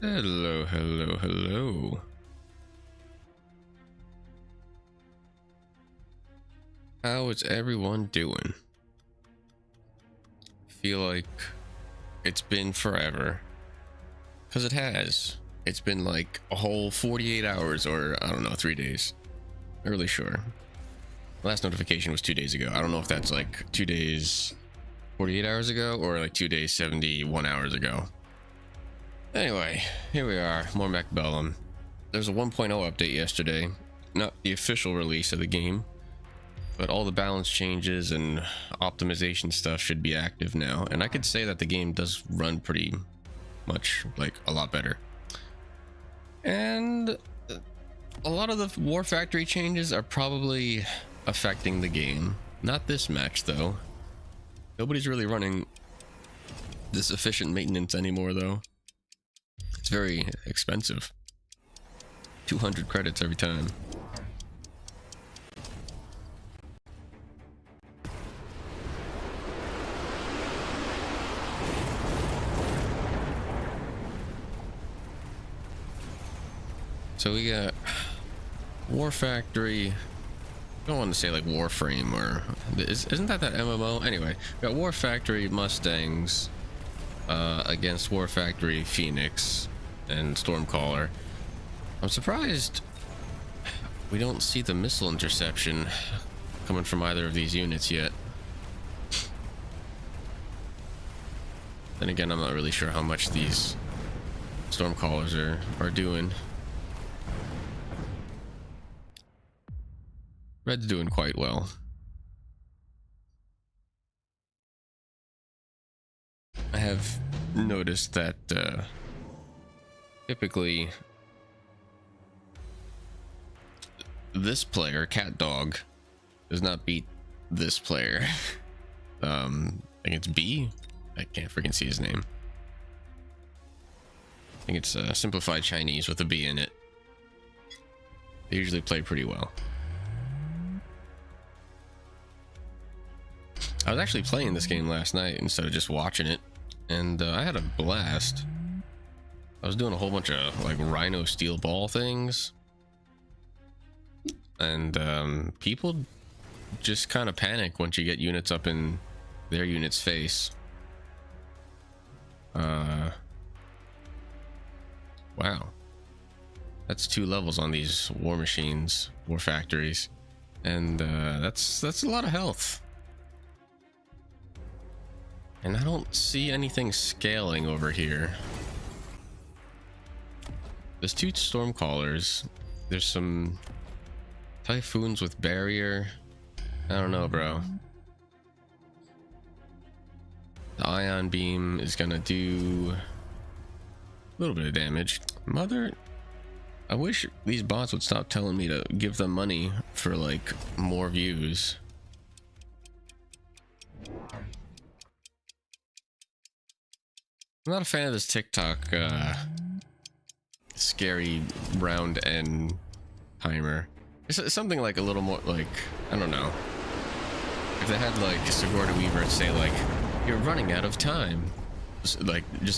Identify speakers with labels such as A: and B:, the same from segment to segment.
A: Hello, hello, hello. How is everyone doing? Feel like it's been forever. Because it has. It's been like a whole 48 hours or, I don't know, 3 days. Not really sure. Last notification was 2 days ago. I don't know if that's like 2 days, 48 hours ago, or like 2 days, 71 hours ago. Anyway, here we are, more Mechabellum. There's a 1.0 update yesterday. Not the official release of the game, but all the balance changes and optimization stuff should be active now. And I could say that the game does run pretty much like a lot better. And a lot of the War Factory changes are probably affecting the game. Not this match though. Nobody's really running this efficient maintenance anymore though. It's very expensive. 200 credits every time. So we got War Factory. I don't want to say like Warframe or isn't that MMO? Anyway, we got War Factory Mustangs against War Factory Phoenix and Stormcaller. I'm surprised we don't see the missile interception coming from either of these units yet. Then again, I'm not really sure how much these Stormcallers are doing. Red's doing quite well. I have noticed that typically this player, Cat Dog, does not beat this player. I think it's B. I can't freaking see his name. I think it's simplified Chinese with a B in it. They usually play pretty well. I was actually playing this game last night instead of just watching it, and I had a blast. I was doing a whole bunch of like Rhino steel ball things, and people just kind of panic once you get units up in their unit's face. Wow, that's 2 levels on these war machines, war factories, and that's a lot of health. And I don't see anything scaling over here. There's 2 Stormcallers. There's some Typhoons with barrier. I don't know, bro. The ion beam is gonna do a little bit of damage. Mother, I wish these bots would stop telling me to give them money for like more views. I'm not a fan of this TikTok scary round end timer. It's something like a little more like, I don't know. If they had like Sigourney Weaver say like, you're running out of time. Just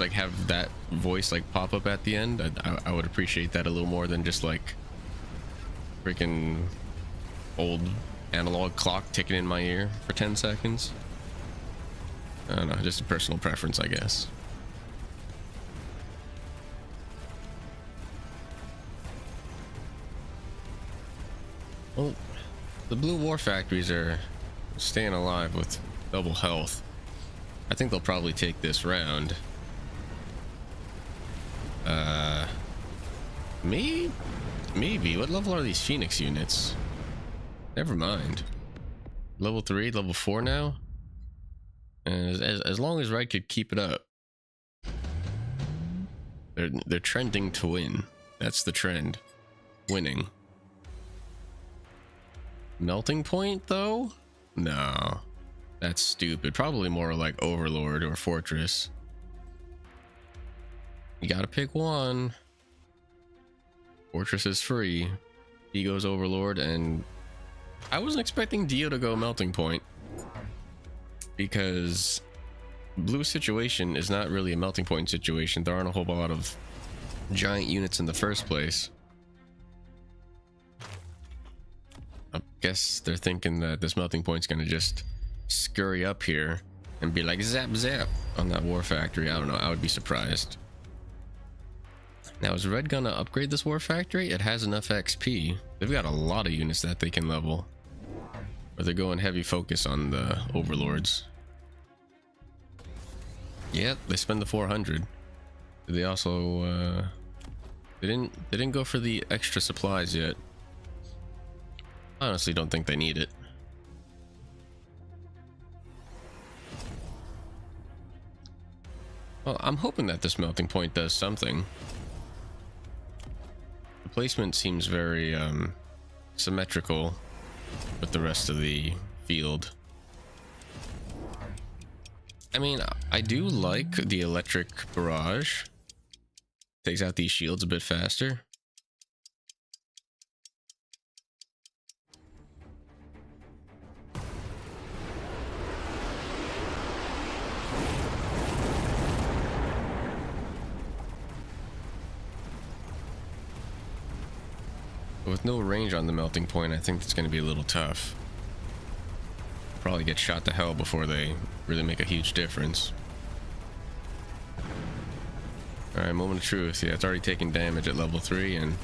A: like have that voice like pop up at the end. I would appreciate that a little more than just like freaking old analog clock ticking in my ear for 10 seconds. I don't know, just a personal preference, I guess. Well, the blue war factories are staying alive with double health. I think they'll probably take this round. Maybe. What level are these Phoenix units? Never mind. Level 3, level 4 now? And as long as Red could keep it up. They're trending to win. That's the trend. Winning. Melting point though? No. That's stupid. Probably more like Overlord or Fortress. You gotta pick one. Fortress is free. He goes Overlord, and I wasn't expecting Dio to go Melting Point, because blue situation is not really a melting point situation. There aren't a whole lot of giant units in the first place. I guess they're thinking that this melting point's gonna just scurry up here and be like zap zap on that war factory. I don't know, I would be surprised. Now, is Red gonna upgrade this war factory? It has enough XP. They've got a lot of units that they can level. Or they're going heavy focus on the overlords. Yep, they spend the 400. They also they didn't go for the extra supplies yet. I honestly don't think they need it. Well, I'm hoping that this melting point does something. The placement seems very symmetrical with the rest of the field. I mean, I do like the electric barrage. Takes out these shields a bit faster. With no range on the melting point, I think it's going to be a little tough. Probably get shot to hell before they really make a huge difference. Alright, moment of truth. Yeah, it's already taking damage at level 3, and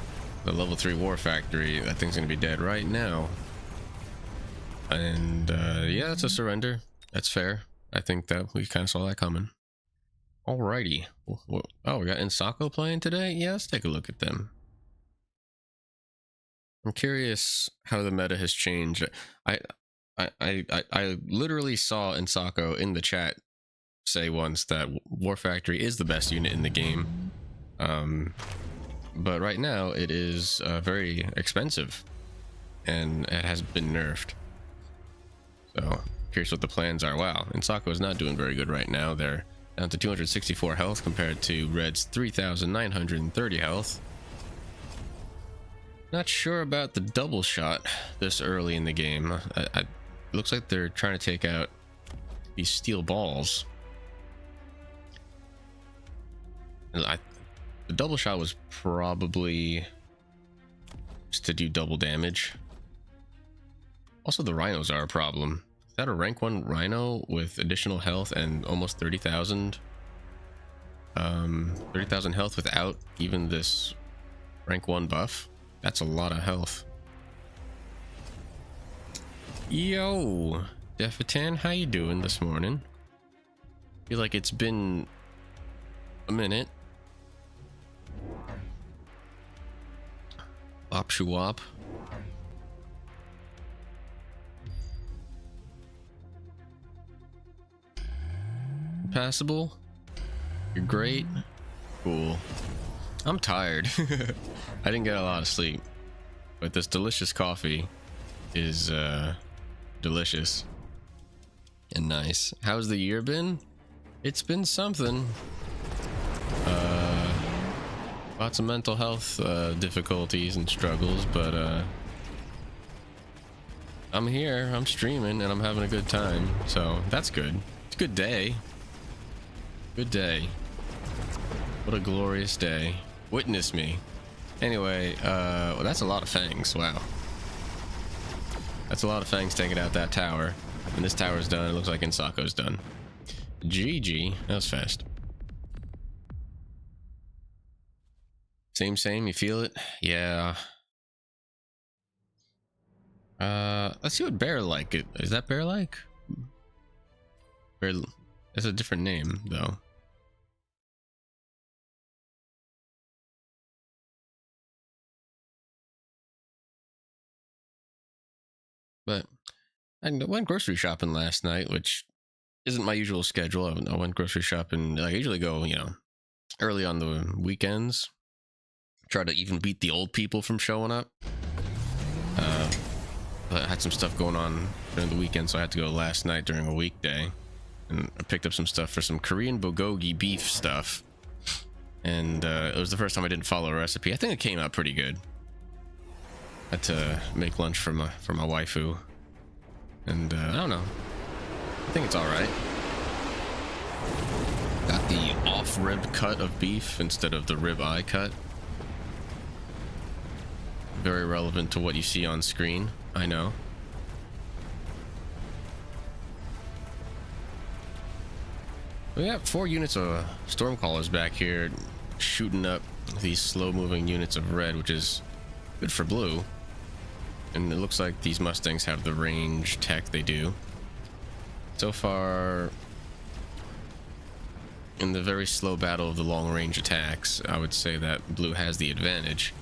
A: the level 3 war factory, that thing's going to be dead right now. And yeah, that's a surrender. That's fair. I think that we kind of saw that coming. Alrighty. Oh, we got Insako playing today? Yeah, let's take a look at them. I'm curious how the meta has changed. I literally saw Insako in the chat say once that War Factory is the best unit in the game. But right now it is very expensive and it has been nerfed. So curious what the plans are. Wow, Insako is not doing very good right now. They're down to 264 health compared to Red's 3,930 health. Not sure about the double shot this early in the game. It looks like they're trying to take out these steel balls. And the double shot was probably just to do double damage. Also, the rhinos are a problem. Is that a rank 1 rhino with additional health and almost 30,000? 30,000 health without even this rank 1 buff? That's a lot of health. Yo, Defitan, how you doing this morning? Feel like it's been a minute. Wop shoo wop. Passable. You're great. Cool. I'm tired. I didn't get a lot of sleep, but this delicious coffee is delicious and nice. How's the year been? It's been something. Lots of mental health difficulties and struggles, but I'm here, I'm streaming, and I'm having a good time, so that's good. It's a good day. Good day. What a glorious day. Witness me. Anyway, well, that's a lot of fangs. Wow. That's a lot of fangs taking out that tower. And this tower's done. It looks like Insako's done. GG. That was fast. Same. You feel it? Yeah. Let's see what bear like. Is that bear like? Bear. It's a different name though. But I went grocery shopping last night, which isn't my usual schedule. I went grocery shopping. I usually go, early on the weekends. Try to even beat the old people from showing up. But I had some stuff going on during the weekend, so I had to go last night during a weekday. And I picked up some stuff for some Korean bulgogi beef stuff. And it was the first time I didn't follow a recipe. I think it came out pretty good. I had to make lunch for my waifu, and I don't know. I think it's all right. Got the off-rib cut of beef instead of the rib eye cut. Very relevant to what you see on screen, I know. We got 4 units of Stormcallers back here shooting up these slow-moving units of red, which is good for blue. And it looks like these Mustangs have the range tech they do. So far, in the very slow battle of the long-range attacks, I would say that blue has the advantage.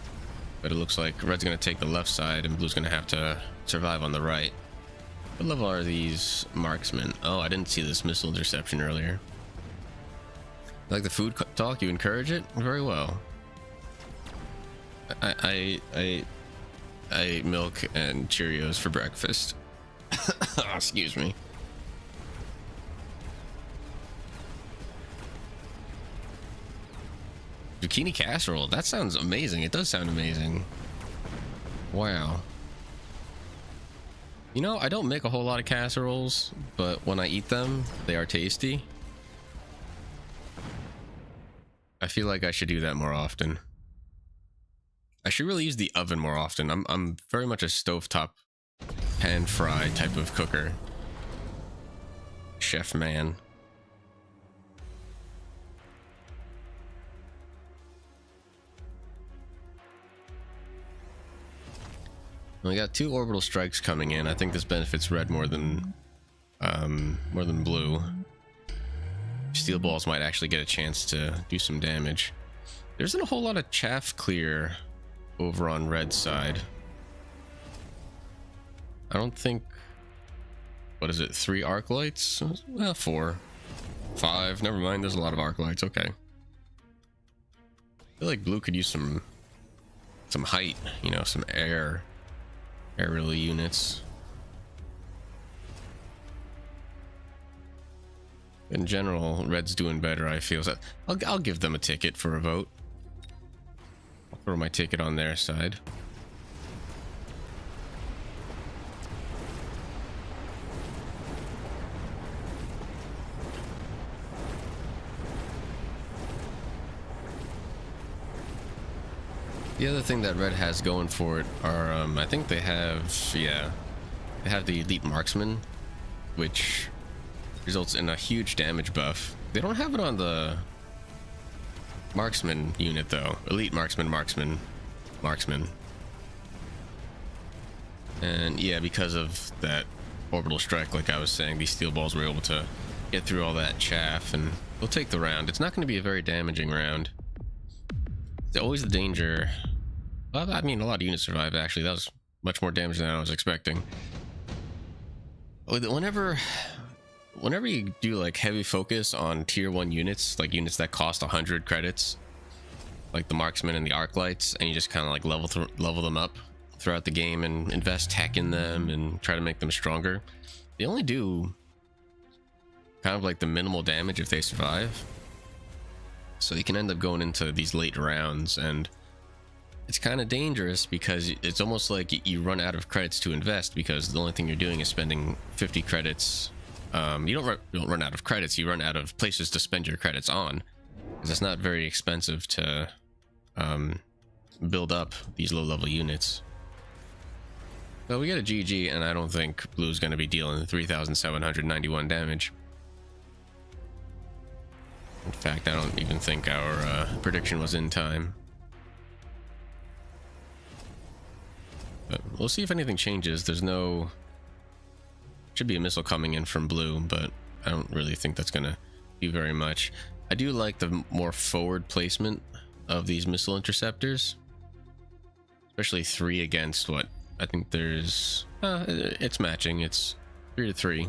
A: But it looks like red's going to take the left side and blue's going to have to survive on the right. What level are these marksmen? Oh, I didn't see this missile interception earlier. Like the food talk, you encourage it? Very well. I ate milk and Cheerios for breakfast. Excuse me. Zucchini casserole. That sounds amazing. It does sound amazing. Wow. You know, I don't make a whole lot of casseroles, but when I eat them, they are tasty. I feel like I should do that more often. I should really use the oven more often. I'm very much a stovetop pan fry type of cooker. Chef man. We got 2 orbital strikes coming in. I think this benefits red more than blue. Steel balls might actually get a chance to do some damage. There isn't a whole lot of chaff clear over on red's side. I don't think. What is it? 3 arc lights? Well, 4, 5. Never mind. There's a lot of arc lights. Okay. I feel like blue could use some height. You know, some aerial units. In general, red's doing better, I feel. So I'll give them a ticket for a vote. I'll throw my ticket on their side. The other thing that red has going for it are, I think they have the elite marksman, which results in a huge damage buff. They don't have it on the marksman unit though. Elite marksman. And yeah, because of that orbital strike, like I was saying, these steel balls were able to get through all that chaff, and they'll take the round. It's not going to be a very damaging round. There's always the danger. Well, I mean, a lot of units survived, actually. That was much more damage than I was expecting. Whenever you do like heavy focus on tier 1 units, like units that cost 100 credits, like the marksmen and the arc lights, and you just kind of like level them up throughout the game and invest tech in them and try to make them stronger, they only do kind of like the minimal damage if they survive. So you can end up going into these late rounds, and it's kind of dangerous because it's almost like you run out of credits to invest, because the only thing you're doing is spending 50 credits. You don't run out of credits, you run out of places to spend your credits on, because it's not very expensive to build up these low-level units. So we get a GG, and I don't think blue's going to be dealing 3,791 damage. In fact, I don't even think our prediction was in time. But we'll see if anything changes. There's no... Should be a missile coming in from blue, but I don't really think that's going to do very much. I do like the more forward placement of these missile interceptors. Especially 3 against what? I think there's... it's matching. It's 3 to 3.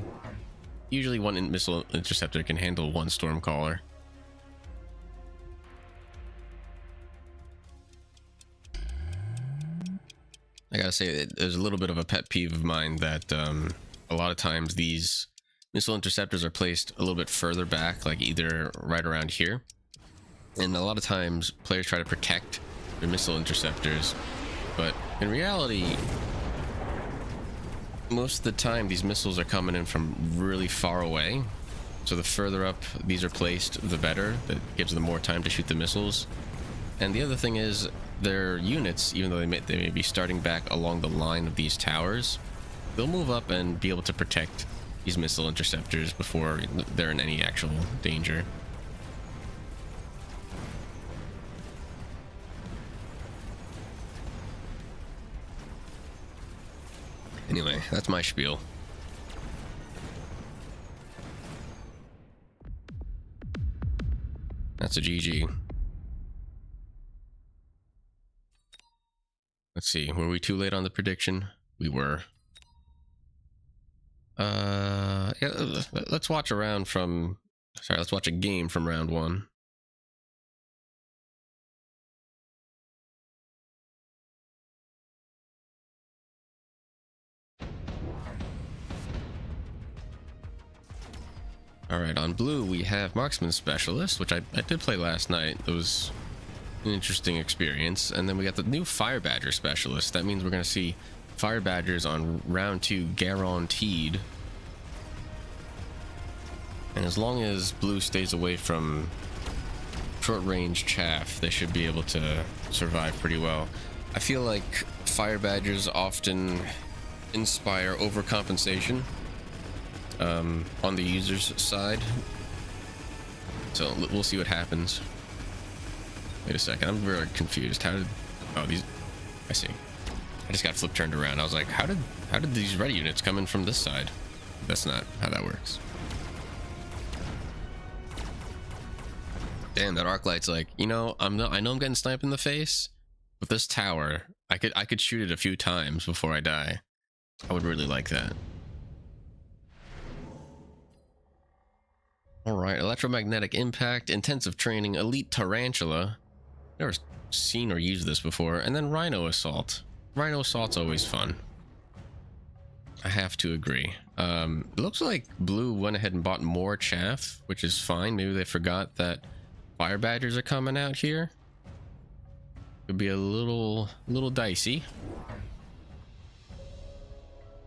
A: Usually one missile interceptor can handle 1 Stormcaller. I gotta say, there's a little bit of a pet peeve of mine that a lot of times these missile interceptors are placed a little bit further back, like either right around here. And a lot of times players try to protect their missile interceptors, but in reality, most of the time these missiles are coming in from really far away. So the further up these are placed, the better. That gives them more time to shoot the missiles. And the other thing is, their units, even though they may be starting back along the line of these towers, they'll move up and be able to protect these missile interceptors before they're in any actual danger. Anyway, that's my spiel. That's a GG. Let's see, were we too late on the prediction? We were. Yeah, let's watch a round from... Sorry, let's watch a game from round 1. Alright, on blue we have Marksman Specialist, which I did play last night. It was an interesting experience. And then we got the new Fire Badger Specialist. That means we're going to see Fire Badgers on round 2 guaranteed. And as long as blue stays away from short-range chaff, they should be able to survive pretty well. I feel like Fire Badgers often inspire overcompensation on the user's side. So we'll see what happens. Wait a second, I'm very confused. How did... Oh, these... I see. I just got flip turned around. I was like, how did these red units come in from this side? That's not how that works. Damn, that arc light's like, you know, I know I'm getting sniped in the face, but this tower, I could shoot it a few times before I die. I would really like that. Alright, electromagnetic impact, intensive training, elite tarantula. Never seen or used this before. And then rhino assault. Rhino assault's always fun. I have to agree. It looks like blue went ahead and bought more chaff, which is fine. Maybe they forgot that Fire Badgers are coming out here. Could be a little dicey.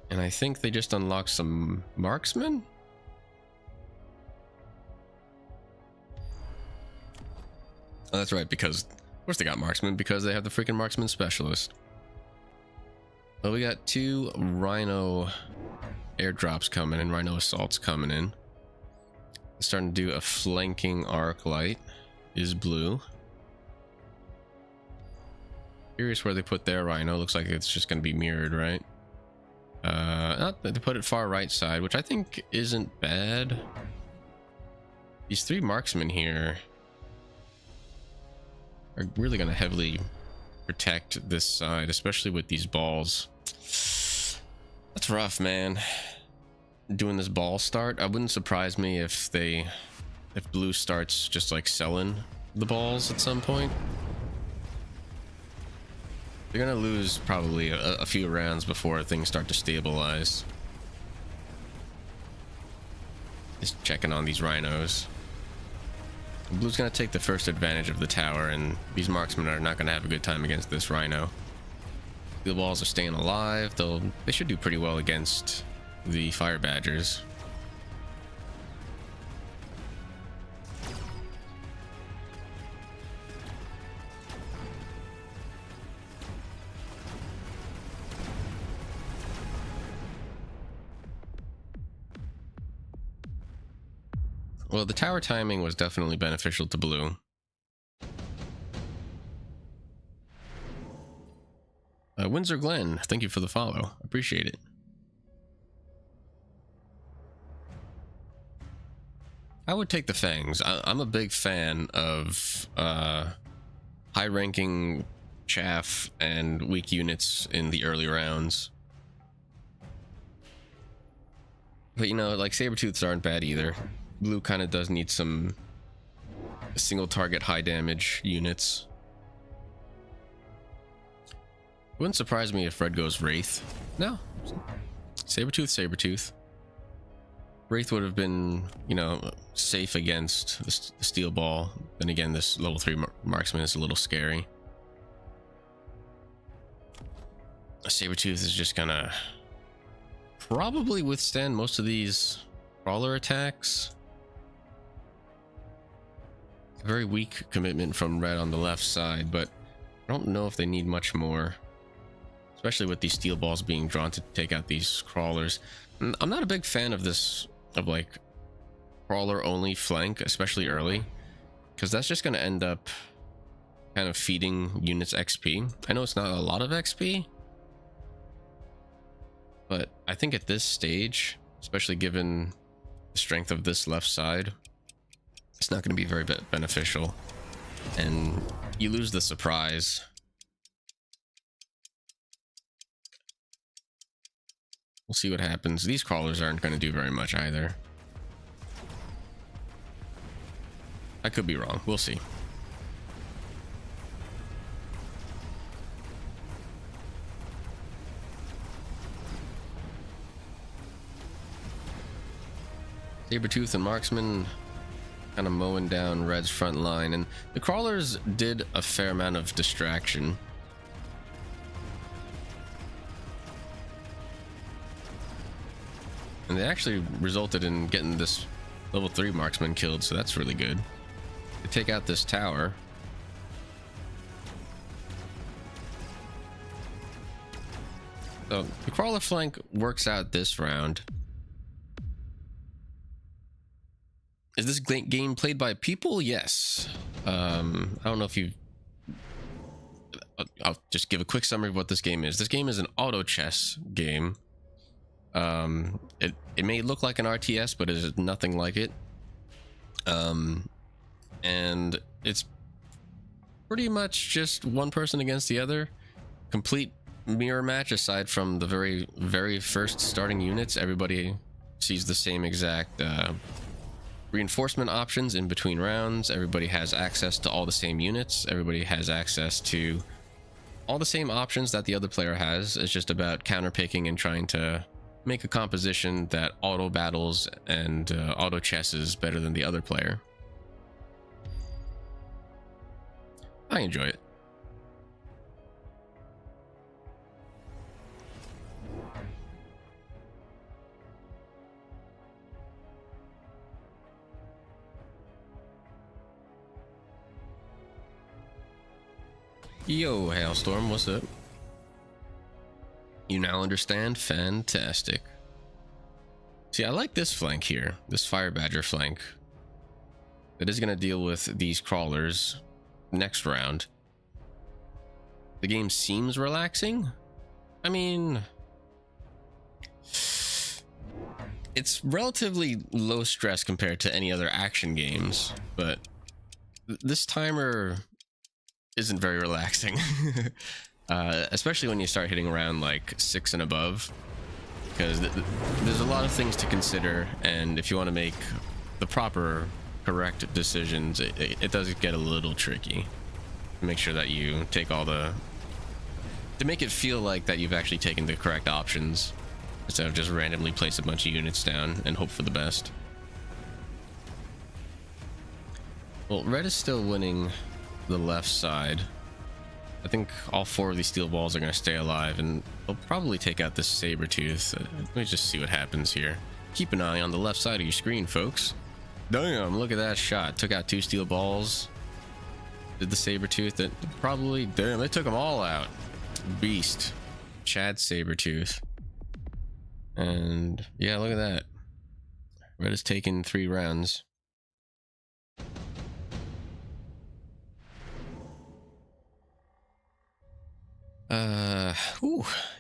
A: And I think they just unlocked some marksmen. Oh, that's right, because of course they got marksmen, because they have the freaking Marksman Specialist. Well, we got 2 rhino airdrops coming in, rhino assaults coming in. Starting to do a flanking arc light is blue. Curious where they put their rhino. Looks like it's just going to be mirrored, right? They put it far right side, which I think isn't bad. These 3 marksmen here are really going to heavily protect this side, especially with these balls. That's rough, man. Doing this ball start, I wouldn't surprise me if blue starts just like selling the balls at some point. They're gonna lose probably a few rounds before things start to stabilize. Just checking on these rhinos. Blue's gonna take the first advantage of the tower, and these marksmen are not gonna have a good time against this rhino. The balls are staying alive. They should do pretty well against the Fire Badgers. Well, the tower timing was definitely beneficial to blue. Windsor Glen, thank you for the follow. Appreciate it. I would take the Fangs. I'm a big fan of high-ranking chaff and weak units in the early rounds. But you know, like Sabertooths aren't bad either. Blue kind of does need some single target high damage units. It wouldn't surprise me if red goes Wraith. No. Sabertooth. Wraith would have been, you know, safe against the steel ball. Then again, this level 3 marksman is a little scary. A Sabertooth is just gonna probably withstand most of these crawler attacks. very weak commitment from red on the left side, but I don't know if they need much more, especially with these steel balls being drawn to take out these crawlers. I'm not a big fan of this, of like crawler only flank, especially early, because that's just going to end up kind of feeding units XP. I know it's not a lot of XP, but I think at this stage, especially given the strength of this left side, it's not going to be very beneficial, and you lose the surprise. We'll see what happens. These crawlers aren't going to do very much either. I could be wrong. We'll see. Sabertooth and Marksman kind of mowing down Red's front line, and the crawlers did a fair amount of distraction. And they actually resulted in getting this level 3 marksman killed, so that's really good. To take out this tower. So the crawler flank works out this round. Is this game played by people? Yes. I don't know if you... I'll just give a quick summary of what this game is. This game is an auto chess game. It may look like an RTS, but it is nothing like it. And it's pretty much just one person against the other. Complete mirror match, aside from the very first starting units. Everybody sees the same exact reinforcement options in between rounds. Everybody has access to all the same units. Everybody has access to all the same options that the other player has. It's just about counterpicking and trying to make a composition that auto battles and auto chesses better than the other player. I enjoy it. Yo, Hailstorm, what's up? You now understand? Fantastic. See, I like this flank here, this Fire Badger flank. It is going to deal with these crawlers next round. The game seems relaxing. I mean, it's relatively low stress compared to any other action games, but this timer isn't very relaxing. Especially when you start hitting around like 6 and above, because there's a lot of things to consider, and if you want to make the proper correct decisions, it does get a little tricky. Make sure that you take all the, to make it feel like that you've actually taken the correct options, instead of just randomly place a bunch of units down and hope for the best. Well, red is still winning the left side. I think all 4 of these steel balls are going to stay alive, and they'll probably take out this Sabertooth. Let me just see what happens here. Keep an eye on the left side of your screen, folks. Damn, look at that shot. Took out 2 steel balls. Did the Sabertooth. That probably... Damn, they took them all out. Beast. Chad Sabertooth. And yeah, look at that. Red has taken 3 rounds.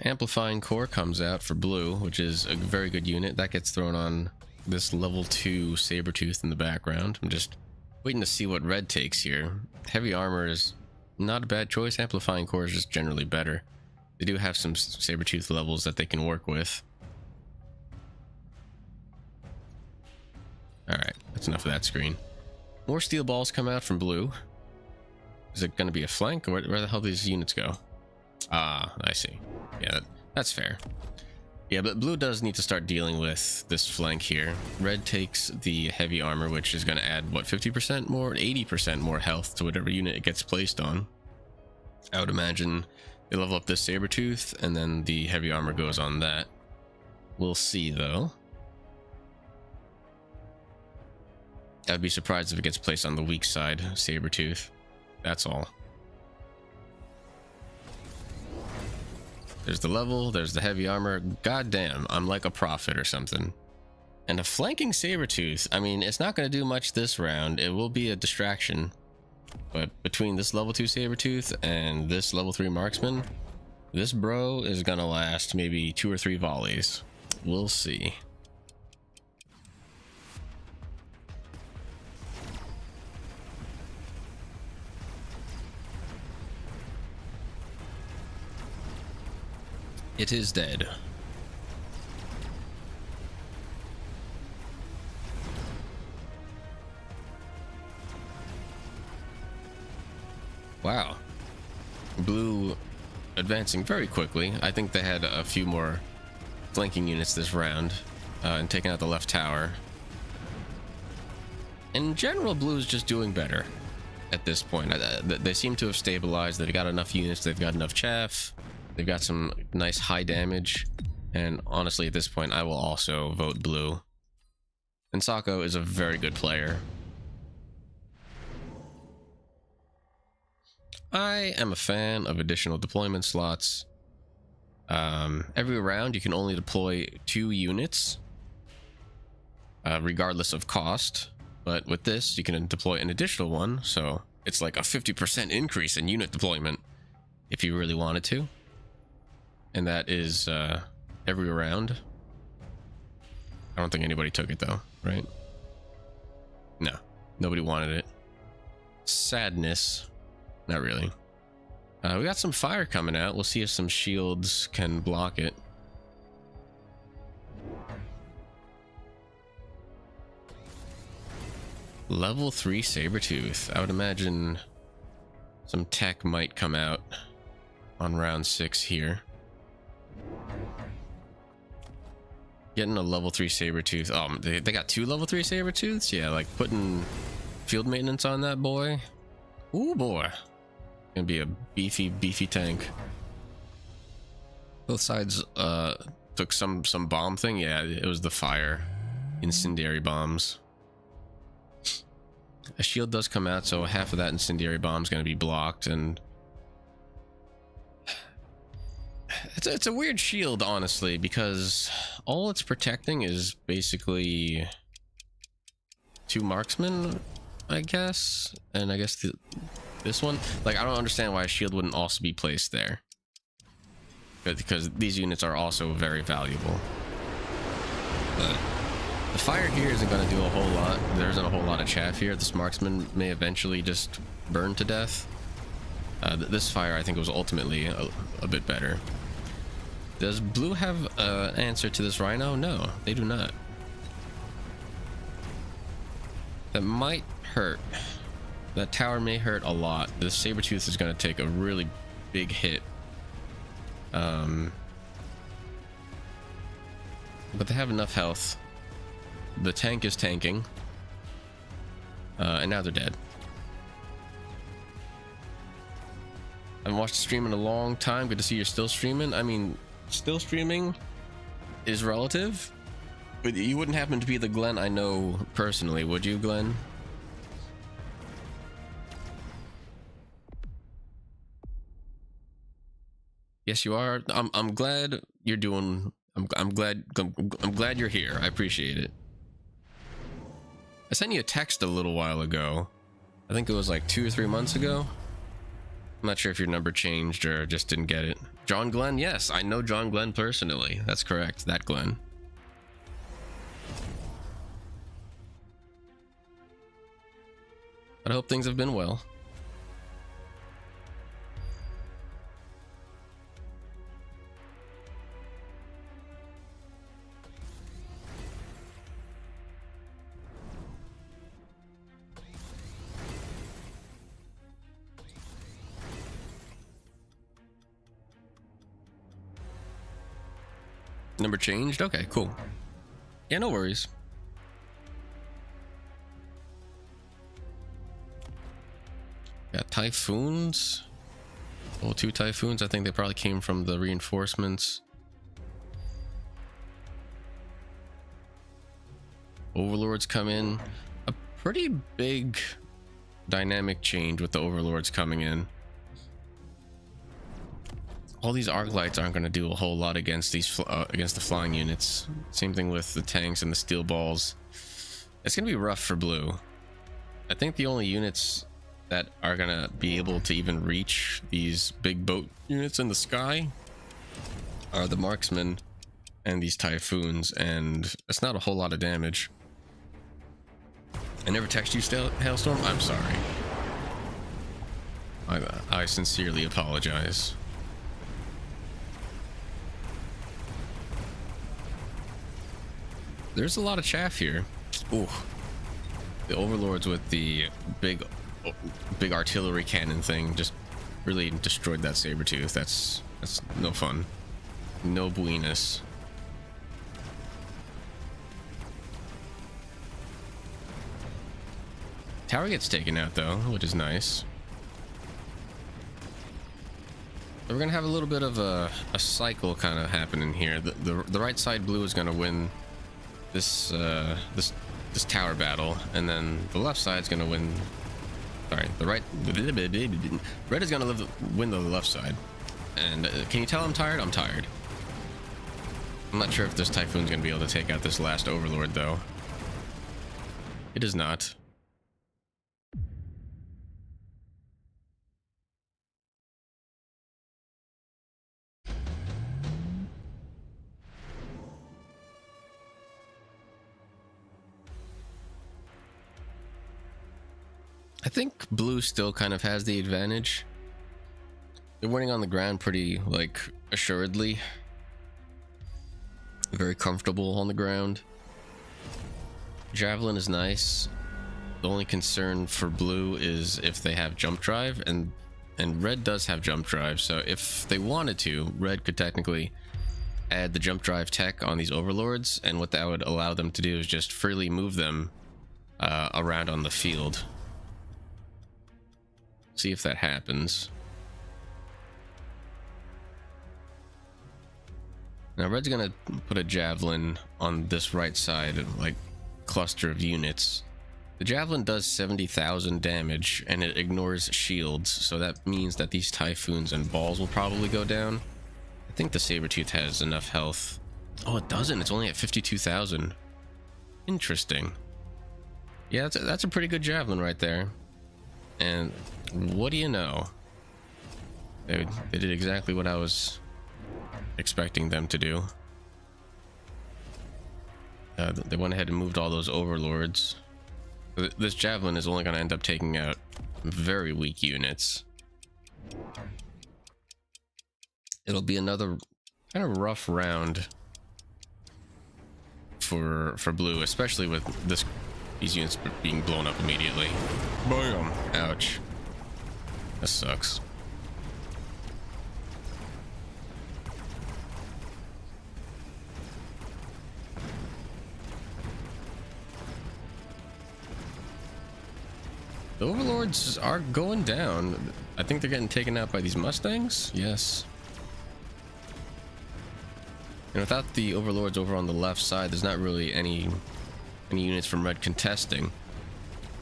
A: Amplifying core comes out for blue, which is a very good unit. That gets thrown on this level 2 Sabertooth in the background. I'm just waiting to see what red takes here. Heavy armor is not a bad choice. Amplifying core is just generally better. They do have some Sabertooth levels that they can work with. Alright, that's enough of that screen. More steel balls come out from blue. Is it going to be a flank, or where the hell do these units go? Ah, I see. Yeah, that's fair. Yeah, but blue does need to start dealing with this flank here. Red takes the heavy armor, which is going to add, what, 50% more? 80% more health to whatever unit it gets placed on. I would imagine they level up this Sabertooth, and then the heavy armor goes on that. We'll see, though. I'd be surprised if it gets placed on the weak side, Sabretooth. That's all. There's the level, there's the heavy armor. God damn, I'm like a prophet or something. And a flanking Sabretooth, I mean, it's not going to do much this round. It will be a distraction. But between this level 2 Sabretooth and this level 3 marksman, this bro is going to last maybe 2 or 3 volleys. We'll see. It is dead. Wow. Blue advancing very quickly. I think they had a few more flanking units this round and taking out the left tower. In general, blue is just doing better at this point. They seem to have stabilized. They've got enough units. They've got enough chaff. They've got some nice high damage. And honestly, at this point, I will also vote blue. And Sako is a very good player. I am a fan of additional deployment slots. Every round, you can only deploy 2 units, regardless of cost. But with this, you can deploy an additional one, so it's like a 50% increase in unit deployment if you really wanted to. And that is every round. I don't think anybody took it though, right? No, nobody wanted it. Sadness. Not really. We got some fire coming out. We'll see if some shields can block it. Level 3 Sabretooth. I would imagine some tech might come out on round 6 here. Getting a level 3 Sabretooth. Oh, they got 2 level 3 Sabretooths? Yeah, like putting field maintenance on that boy. Ooh, boy. Gonna be a beefy tank. Both sides took some bomb thing. Yeah, it was the fire incendiary bombs. A shield does come out, so half of that incendiary bomb is going to be blocked, and it's a weird shield, honestly, because all it's protecting is basically 2 marksmen, I guess, and I guess this one. Like, I don't understand why a shield wouldn't also be placed there, because these units are also very valuable. But the fire here isn't going to do a whole lot. There isn't a whole lot of chaff here. This marksman may eventually just burn to death. This fire, I think, was ultimately a bit better. Does blue have an answer to this rhino? No, they do not. That might hurt. That tower may hurt a lot. The Sabretooth is going to take a really big hit. But they have enough health. The tank is tanking. And now they're dead. I haven't watched the stream in a long time. Good to see you're still streaming. I mean, still streaming is relative. But you wouldn't happen to be the Glenn I know personally, would you, Glenn? Yes, you are. I'm glad you're doing. I'm glad you're here. I appreciate it. I sent you a text a little while ago. I think it was like 2 or 3 months ago. I'm not sure if your number changed or just didn't get it. John Glenn? Yes, I know John Glenn personally. That's correct. That Glenn. But I hope things have been well. Number changed? Okay, cool. Yeah, no worries. Got typhoons. Oh, 2 typhoons. I think they probably came from the reinforcements. Overlords come in. pretty big dynamic change with the overlords coming in. All these arc lights aren't going to do a whole lot against these against the flying units. Same thing with the tanks and the steel balls. It's going to be rough for blue. I think the only units that are going to be able to even reach these big boat units in the sky are the marksmen and these typhoons, and it's not a whole lot of damage. I never text you, Hailstorm. I'm sorry. I sincerely apologize. There's a lot of chaff here. Ooh, the overlords with the big artillery cannon thing just really destroyed that saber tooth. That's no fun. No buenas. Tower gets taken out though, which is nice. So we're gonna have a little bit of a cycle kind of happening here. The right side blue is gonna win this this tower battle, and then the left side's gonna win. Sorry, the right red is gonna win the left side. And can you tell I'm tired? I'm tired. I'm not sure if this typhoon's gonna be able to take out this last overlord though. It is not. I think blue still kind of has the advantage. They're winning on the ground pretty, like, assuredly. Very comfortable on the ground. Javelin is nice. The only concern for blue is if they have jump drive, and red does have jump drive, so if they wanted to, red could technically add the jump drive tech on these overlords, and what that would allow them to do is just freely move them around on the field. See if that happens. Now red's gonna put a javelin on this right side, like cluster of units. The javelin does 70,000 damage and it ignores shields, so that means that these typhoons and balls will probably go down. I think the saber-tooth has enough health. Oh, it doesn't. It's only at 52,000. Interesting. Yeah, that's a pretty good javelin right there. And what do you know? They did exactly what I was expecting them to do. They went ahead and moved all those overlords. This javelin is only going to end up taking out very weak units. It'll be another kind of rough round for blue, especially with these units being blown up immediately. Bam! Ouch. That sucks. The overlords are going down. I think they're getting taken out by these mustangs. Yes. And without the overlords over on the left side, there's not really any units from red contesting.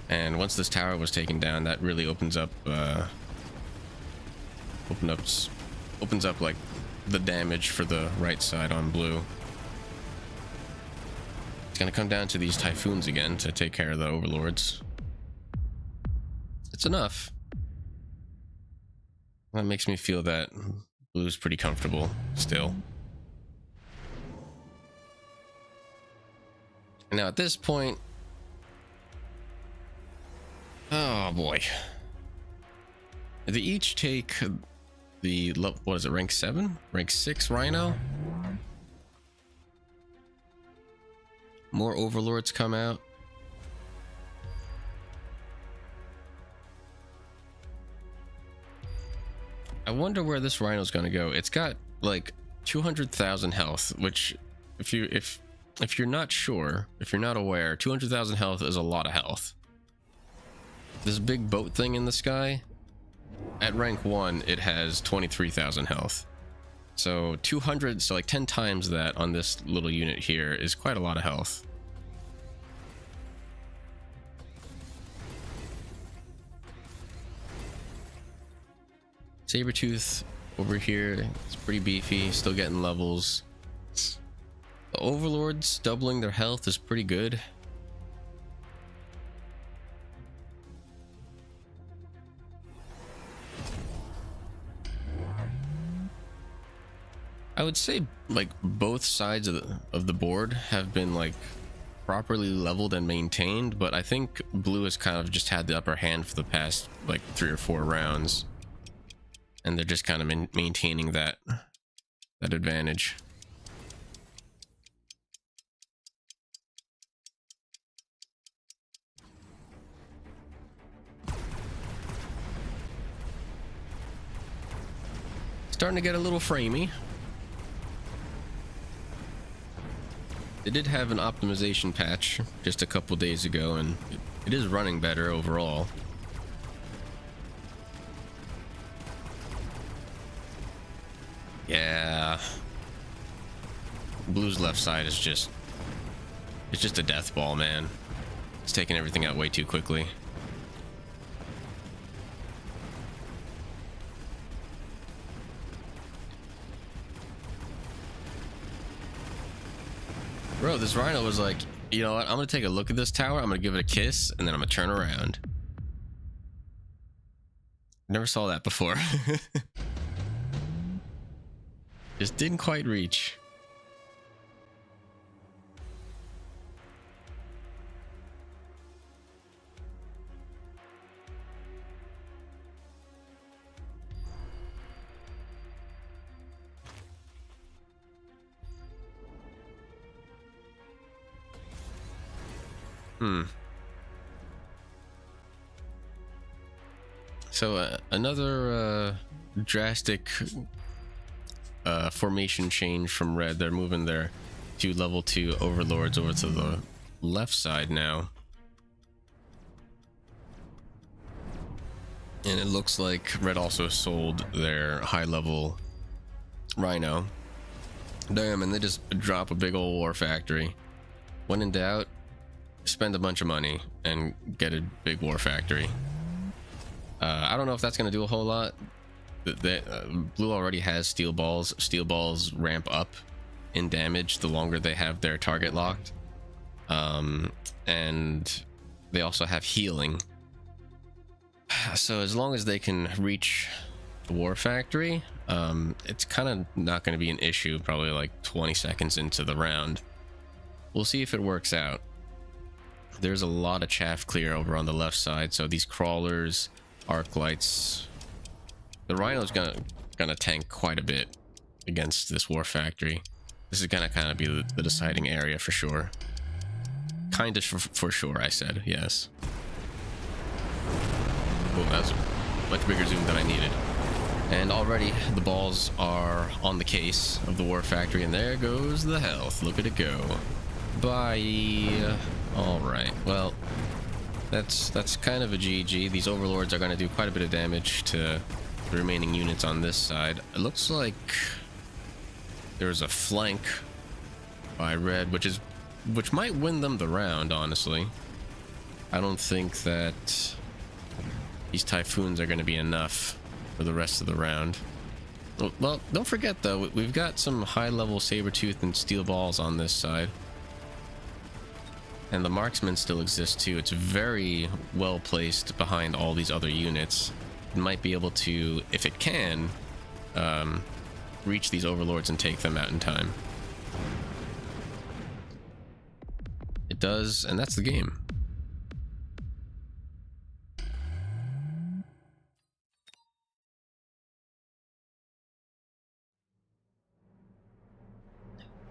A: And once this tower was taken down, that really opens up like the damage for the right side on blue. It's gonna come down to these typhoons again to take care of the overlords. It's enough. That makes me feel that blue's pretty comfortable still. Now at this point, oh boy, they each take the, what is it, rank 7, rank 6 rhino. More overlords come out. I wonder where this rhino's gonna go. It's got like 200,000 health, which if you're not sure, if you're not aware, 200,000 health is a lot of health. This big boat thing in the sky, at rank 1, it has 23,000 health. So 200, so like 10 times that on this little unit here is quite a lot of health. Sabretooth over here, it's pretty beefy, still getting levels. The Overlords doubling their health is pretty good. I would say like both sides of the board have been like properly leveled and maintained, but I think blue has kind of just had the upper hand for the past like 3 or 4 rounds, and they're just kind of maintaining that advantage. Starting to get a little framey. They did have an optimization patch just a couple days ago, and it is running better overall. Yeah. Blue's left side is just... it's just a death ball, man. It's taking everything out way too quickly. Bro, this Rhino was like, you know what? I'm gonna take a look at this tower, I'm gonna give it a kiss, and then I'm gonna turn around. Never saw that before. Just didn't quite reach. So another drastic formation change from red. They're moving their 2 level 2 overlords over to the left side now. And it looks like red also sold their high level Rhino. Damn, and they just drop a big old war factory. When in doubt, spend a bunch of money and get a big war factory. I don't know if that's going to do a whole lot. Blue already has steel balls. Steel balls ramp up in damage the longer they have their target locked. And they also have healing. So as long as they can reach the war factory, it's kind of not going to be an issue probably like 20 seconds into the round. We'll see if it works out. There's a lot of chaff clear over on the left side, so these crawlers, arc lights, the Rhino's gonna tank quite a bit against this war factory. This is gonna kind of be the deciding area for sure. Kind of for sure, I said, yes. Oh, that was a much bigger zoom than I needed. And already the balls are on the case of the war factory, and there goes the health. Look at it go. Bye. All right, well, that's kind of a GG. These overlords are going to do quite a bit of damage to the remaining units on this side. It looks like there's a flank by red, which might win them the round, honestly. I don't think that these typhoons are going to be enough for the rest of the round. Well, don't forget though, we've got some high-level Sabretooth and steel balls on this side. And the marksman still exists too. It's very well placed behind all these other units. It might be able to, if it can, reach these overlords and take them out in time. It does, and that's the game.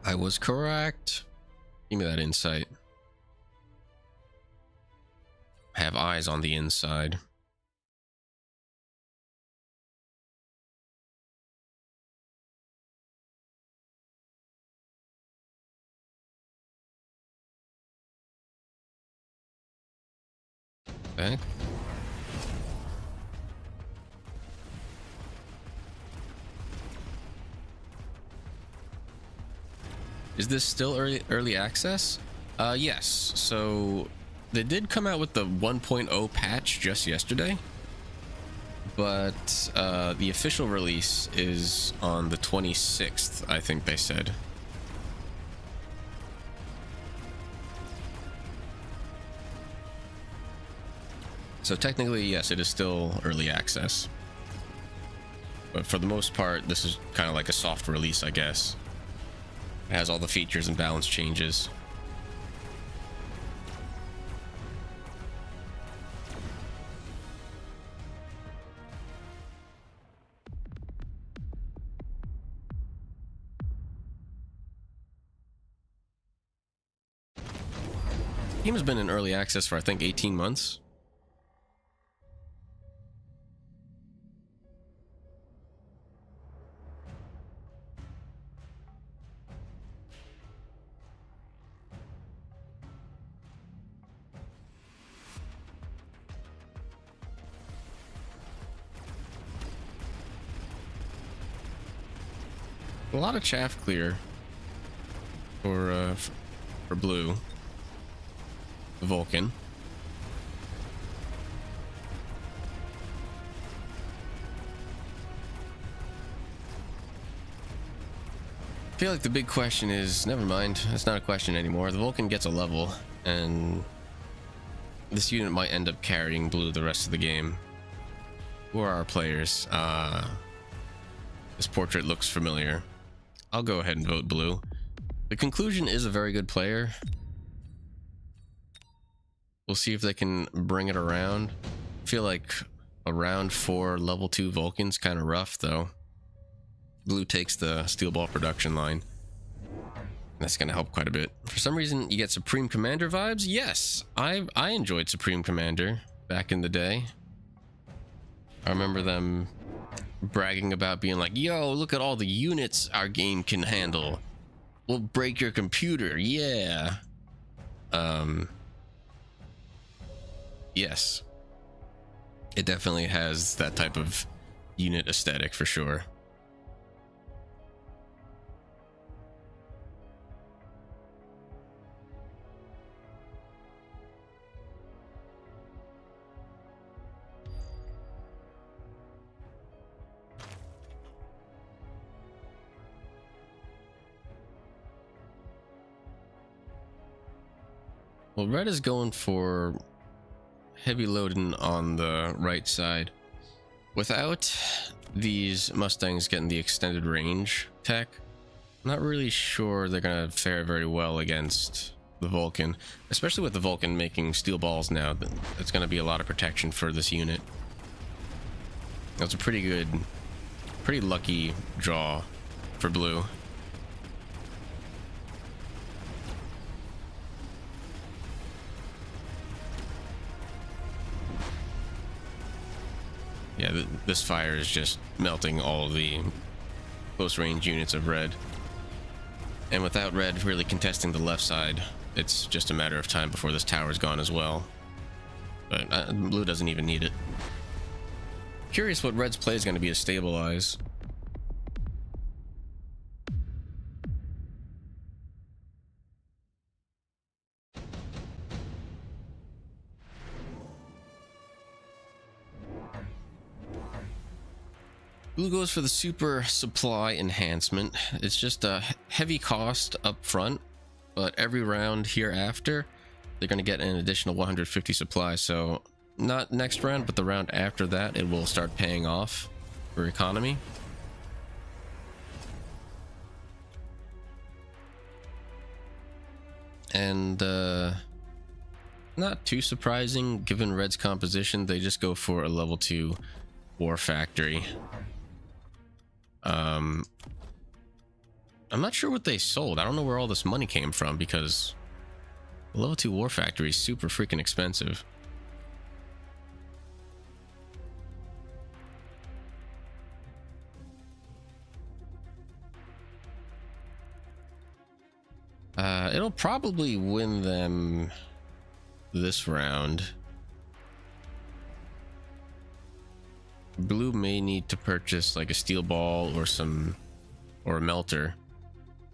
A: I was correct. Give me that insight. Have eyes on the inside. Okay. Is this still early access? Yes. So they did come out with the 1.0 patch just yesterday, but the official release is on the 26th, I think they said. So technically, yes, it is still early access. But for the most part, this is kind of like a soft release, I guess. It has all the features and balance changes. The game has been in early access for, I think, 18 months. A lot of chaff clear for blue, the Vulcan. I feel like the big question is, never mind, it's not a question anymore. The Vulcan gets a level, and this unit might end up carrying blue the rest of the game. Who are our players? This portrait looks familiar. I'll go ahead and vote blue. The conclusion is a very good player. We'll see if they can bring it around. I feel like a round 4 level 2 Vulcan's kind of rough though. Blue takes the steel ball production line. That's going to help quite a bit. For some reason, you get Supreme Commander vibes. Yes, I enjoyed Supreme Commander back in the day. I remember them bragging about being like, yo, look at all the units our game can handle. We'll break your computer. Yeah. Yes. It definitely has that type of unit aesthetic for sure. Well, red is going for heavy loading on the right side. Without these Mustangs getting the extended range tech, I'm not really sure they're going to fare very well against the Vulcan, especially with the Vulcan making steel balls now. That's going to be a lot of protection for this unit. That's a pretty lucky draw for blue. Yeah, this fire is just melting all the close range units of red. And without red really contesting the left side, it's just a matter of time before this tower is gone as well. But blue doesn't even need it. Curious what red's play is going to be to stabilize. Blue goes for the super supply enhancement. It's just a heavy cost up front, but every round hereafter, they're going to get an additional 150 supply. So not next round, but the round after that, it will start paying off for economy. And not too surprising, given red's composition, they just go for a level 2 war factory. I'm not sure what they sold. I don't know where all this money came from, because the level 2 war factory is super freaking expensive. It'll probably win them this round. Blue may need to purchase like a steel ball or a melter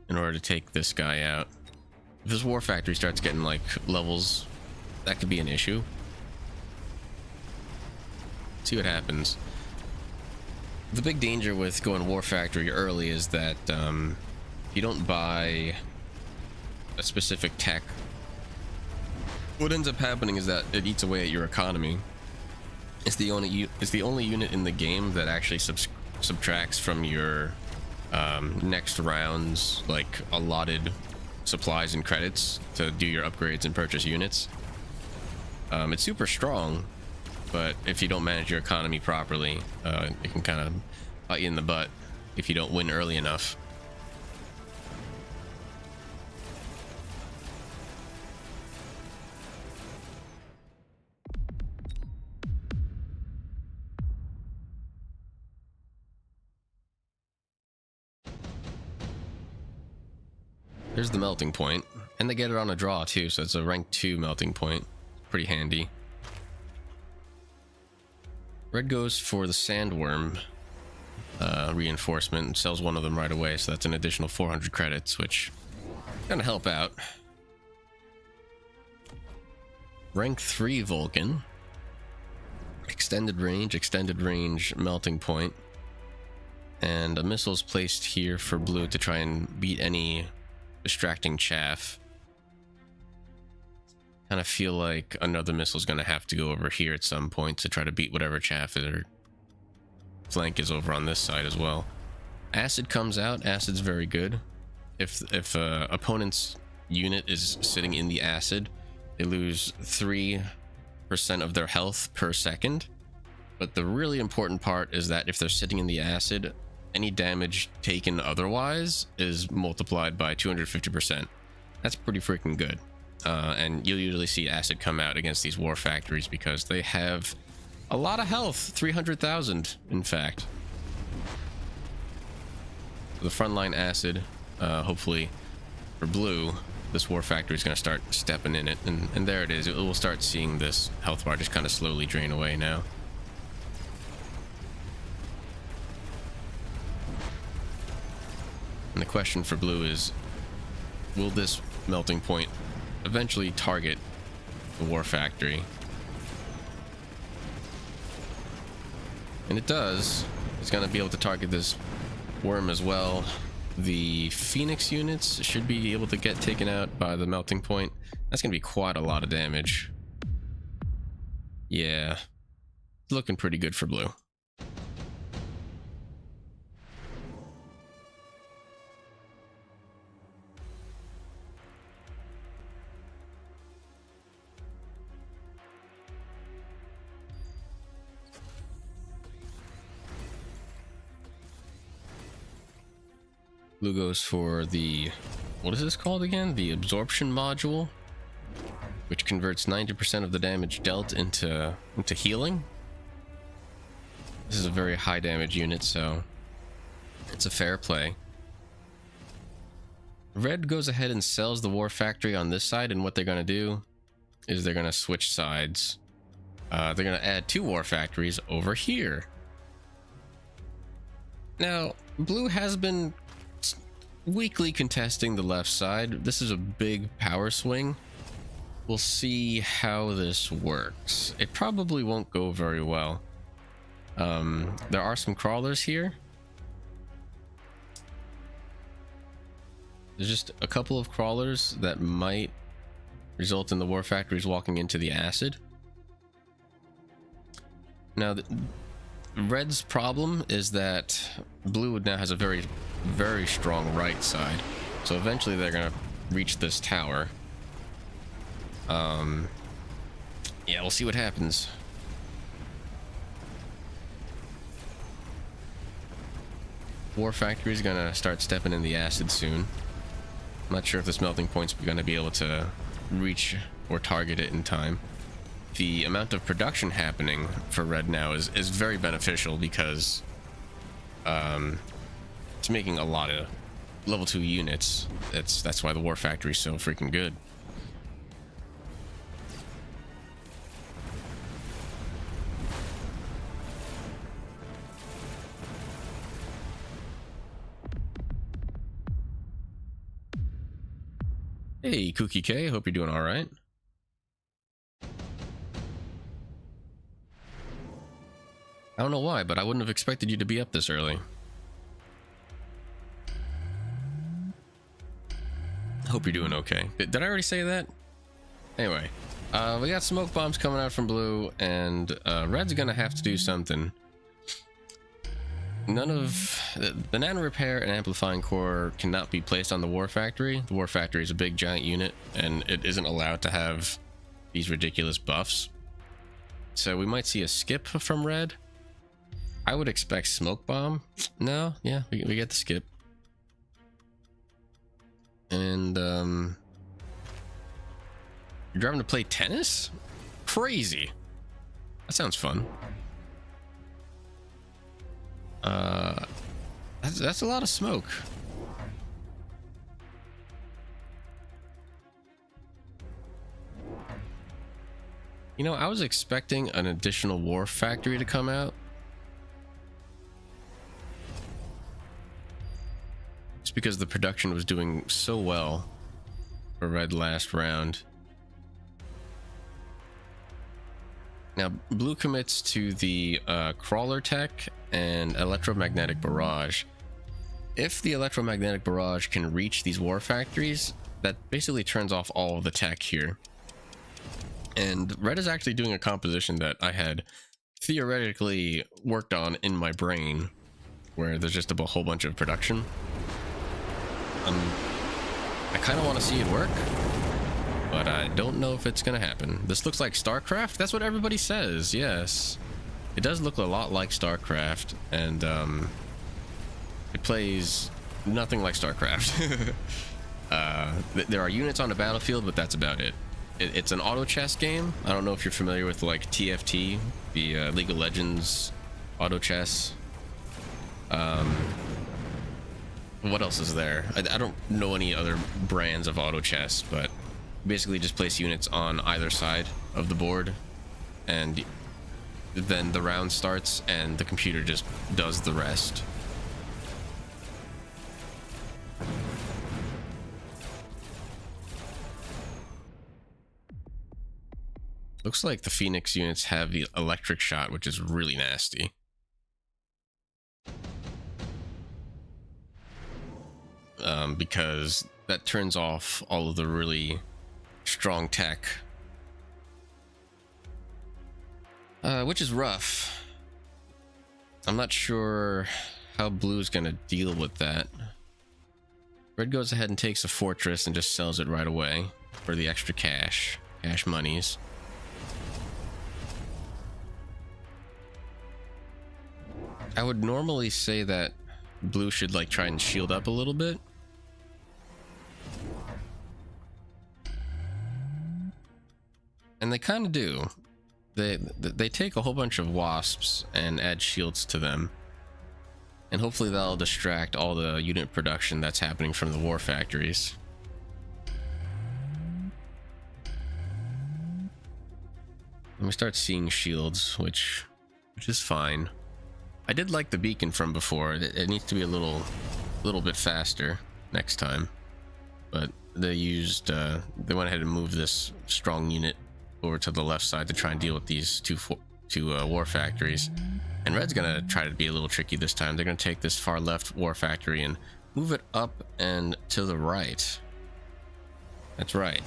A: in order to take this guy out. If this war factory starts getting like levels, that could be an issue. See what happens. The big danger with going War Factory early is that you don't buy a specific tech. What ends up happening is that it eats away at your economy. It's the only unit in the game that actually subtracts from your next round's like allotted supplies and credits to do your upgrades and purchase units. It's super strong, but if you don't manage your economy properly, it can kind of bite you in the butt if you don't win early enough. There's the melting point, and they get it on a draw too, so it's a rank 2 melting point. Pretty handy. Red goes for the sandworm reinforcement and sells one of them right away, so that's an additional 400 credits, which is gonna help out. Rank 3 Vulcan. Extended range melting point. And a missile is placed here for blue to try and beat any distracting chaff. Kind of feel like another missile is going to have to go over here at some point to try to beat whatever chaff or flank is over on this side as well. Acid comes out. Acid's very good. If opponent's unit is sitting in the acid, they lose 3% of their health per second. But the really important part is that if they're sitting in the acid, any damage taken otherwise is multiplied by 250%. That's pretty freaking good. And you'll usually see acid come out against these war factories because they have a lot of health, 300,000 in fact. The frontline acid, hopefully for blue, this war factory is going to start stepping in it, and there it is. It will start seeing this health bar just kind of slowly drain away now. And the question for blue is, will this melting point eventually target the war factory? And it does. It's going to be able to target this worm as well. The Phoenix units should be able to get taken out by the melting point. That's going to be quite a lot of damage. Yeah, looking pretty good for blue. Blue goes for the, what is this called again? The absorption module, which converts 90% of the damage dealt into healing. This is a very high damage unit, so it's a fair play. Red goes ahead and sells the war factory on this side, and what they're going to do is they're going to switch sides. They're going to add 2 war factories over here. Now, blue has been weakly contesting the left side. This is a big power swing. We'll see how this works. It probably won't go very well. There are some crawlers here. There's just a couple of crawlers that might result in the war factories walking into the acid. Now, Red's problem is that blue now has a very, very strong right side, so eventually they're gonna reach this tower. Yeah, we'll see what happens. War factory is gonna start stepping in the acid soon. I'm not sure if this melting point's gonna be able to reach or target it in time. The amount of production happening for red now is very beneficial because it's making a lot of level 2 units. That's why the war factory is so freaking good. Hey, Cookie K, hope you're doing all right. I don't know why, but I wouldn't have expected you to be up this early. Hope you're doing okay. Did I already say that? Anyway, we got smoke bombs coming out from blue, and red's gonna have to do something. None of the nano repair and amplifying core cannot be placed on the war factory. The war factory is a big giant unit, and it isn't allowed to have these ridiculous buffs. So we might see a skip from red. I would expect smoke bomb. No, yeah, we get the skip. And you're driving to play tennis? Crazy. That sounds fun. That's a lot of smoke. You know, I was expecting an additional war factory to come out. Just because the production was doing so well for red last round. Now, blue commits to the crawler tech and electromagnetic barrage. If the electromagnetic barrage can reach these war factories, that basically turns off all of the tech here. And red is actually doing a composition that I had theoretically worked on in my brain, where there's just a whole bunch of production. I kind of want to see it work, but I don't know if it's gonna happen. This looks like StarCraft. That's what everybody says. Yes, it does look a lot like StarCraft, and it plays nothing like StarCraft. There are units on the battlefield, but that's about it. It's an auto chess game. I don't know if you're familiar with like TFT, the League of Legends auto chess. What else is there? I don't know any other brands of auto chess, but basically just place units on either side of the board, and then the round starts and the computer just does the rest. Looks like the Phoenix units have the electric shot, which is really nasty. Because that turns off all of the really strong tech, which is rough. I'm not sure how blue's gonna deal with that. Red goes ahead and takes a fortress and just sells it right away for the extra cash monies. I would normally say that blue should like try and shield up a little bit. And they kind of do. They take a whole bunch of wasps and add shields to them. And hopefully that'll distract all the unit production that's happening from the war factories. And we start seeing shields, which is fine. I did like the beacon from before. It needs to be a little bit faster next time. But they went ahead and moved this strong unit over to the left side to try and deal with these two war factories. And red's gonna try to be a little tricky this time. They're gonna take this far left war factory and move it up and to the right. That's right,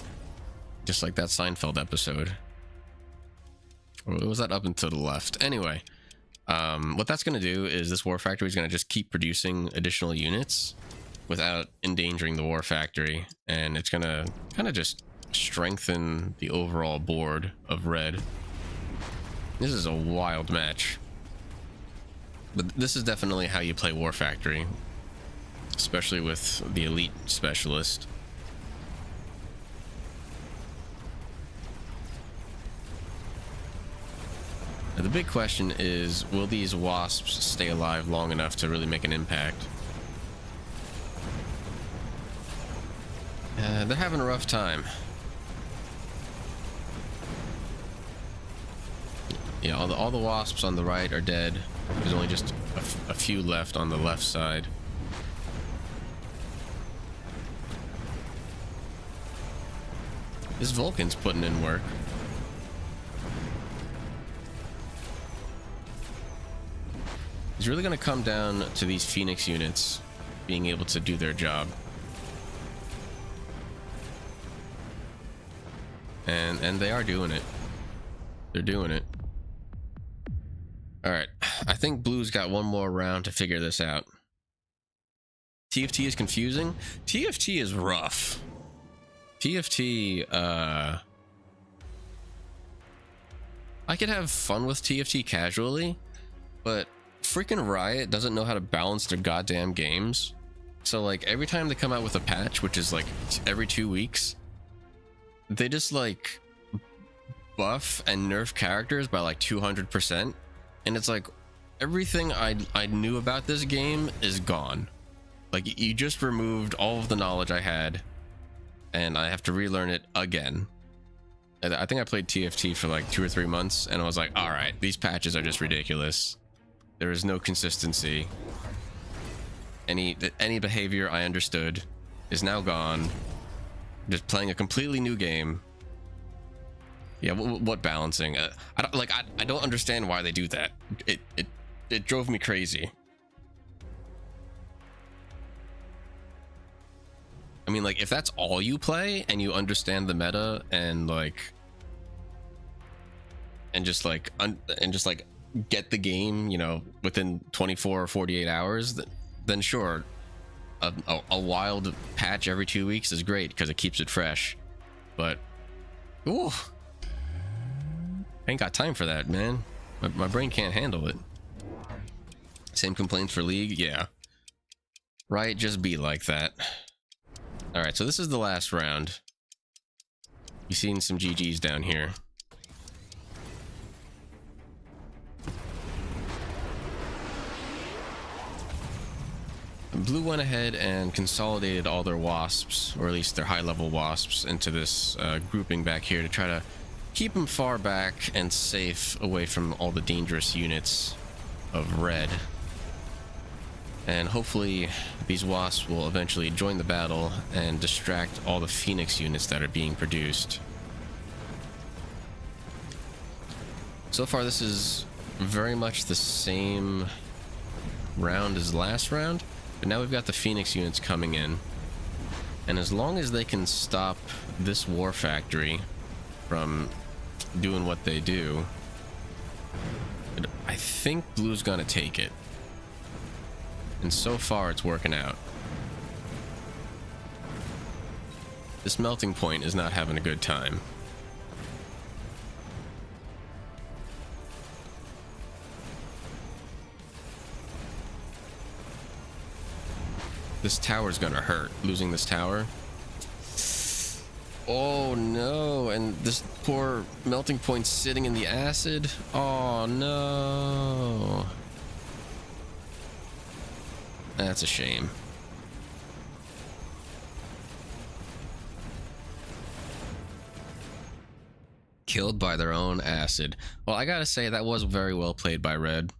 A: just like that Seinfeld episode. Or was that up and to the left? Anyway, what that's gonna do is this war factory is gonna just keep producing additional units without endangering the war factory, and it's gonna kind of just strengthen the overall board of red. This is a wild match, but this is definitely how you play war factory, especially with the elite specialist. Now, the big question is, will these wasps stay alive long enough to really make an impact? They're having a rough time. Yeah, all the wasps on the right are dead. There's only just a few left on the left side. This Vulcan's putting in work. It's really going to come down to these Phoenix units being able to do their job. And they are doing it. They're doing it. All right. I think Blue's got one more round to figure this out. TFT is confusing. TFT is rough. TFT, I could have fun with TFT casually, but freaking Riot doesn't know how to balance their goddamn games. So like every time they come out with a patch, which is like every 2 weeks, they just like buff and nerf characters by like 200%. And it's like everything I knew about this game is gone. Like you just removed all of the knowledge I had and I have to relearn it again. I think I played TFT for like 2 or 3 months and I was like, all right, these patches are just ridiculous. There is no consistency. Any behavior I understood is now gone. Just playing a completely new game. Yeah, what balancing? I don't understand why they do that. It drove me crazy. I mean, like if that's all you play and you understand the meta and just like get the game, you know, within 24 or 48 hours, then sure, a wild patch every 2 weeks is great because it keeps it fresh. But ooh, I ain't got time for that, man. My brain can't handle it. Same complaints for League? Yeah. Right, just be like that. Alright, so this is the last round. You've seen some GGs down here. Blue went ahead and consolidated all their wasps, or at least their high-level wasps, into this grouping back here to try to keep them far back and safe away from all the dangerous units of red. And hopefully these wasps will eventually join the battle and distract all the Phoenix units that are being produced. So far this is very much the same round as last round, but now we've got the Phoenix units coming in. And as long as they can stop this war factory from doing what they do, I think Blue's gonna take it. And so far it's working out. This melting point is not having a good time. This tower's gonna hurt. Losing this tower. Oh no, and this poor melting point's sitting in the acid. Oh no. That's a shame. Killed by their own acid. Well, I gotta say that was very well played by Red.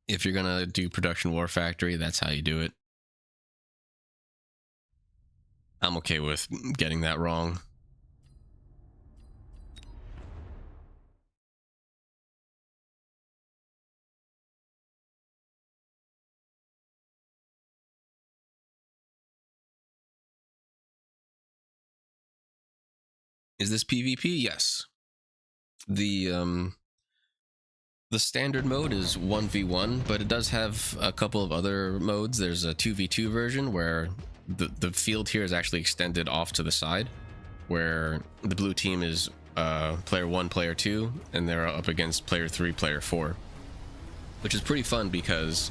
A: If you're gonna do Production War Factory, that's how you do it. I'm okay with getting that wrong. Is this PvP? Yes. The standard mode is 1v1, but it does have a couple of other modes. There's a 2v2 version where the field here is actually extended off to the side, where the blue team is player 1, player 2, and they're up against player 3, player 4, which is pretty fun because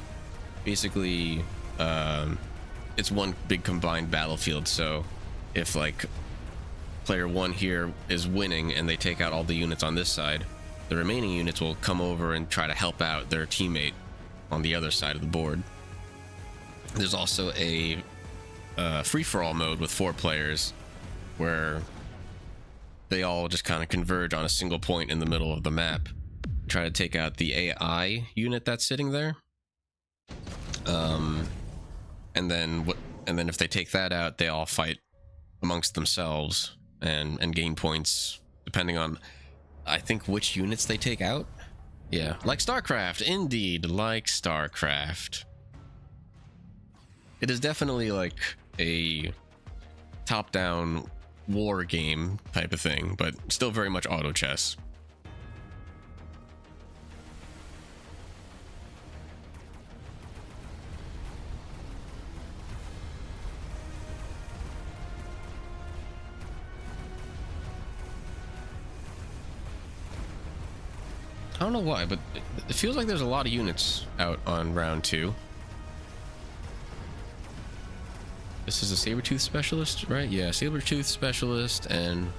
A: basically it's one big combined battlefield. So if like player 1 here is winning and they take out all the units on this side, the remaining units will come over and try to help out their teammate on the other side of the board. There's also a free-for-all mode with 4 players where they all just kind of converge on a single point in the middle of the map, try to take out the AI unit that's sitting there, and then if they take that out, they all fight amongst themselves and gain points depending on, I think, which units they take out. Yeah, like StarCraft, indeed, like StarCraft. It is definitely like a top-down war game type of thing, but still very much auto chess. I don't know why, but it feels like there's a lot of units out on round 2. This is a Sabertooth Specialist, right? Yeah, Sabertooth Specialist and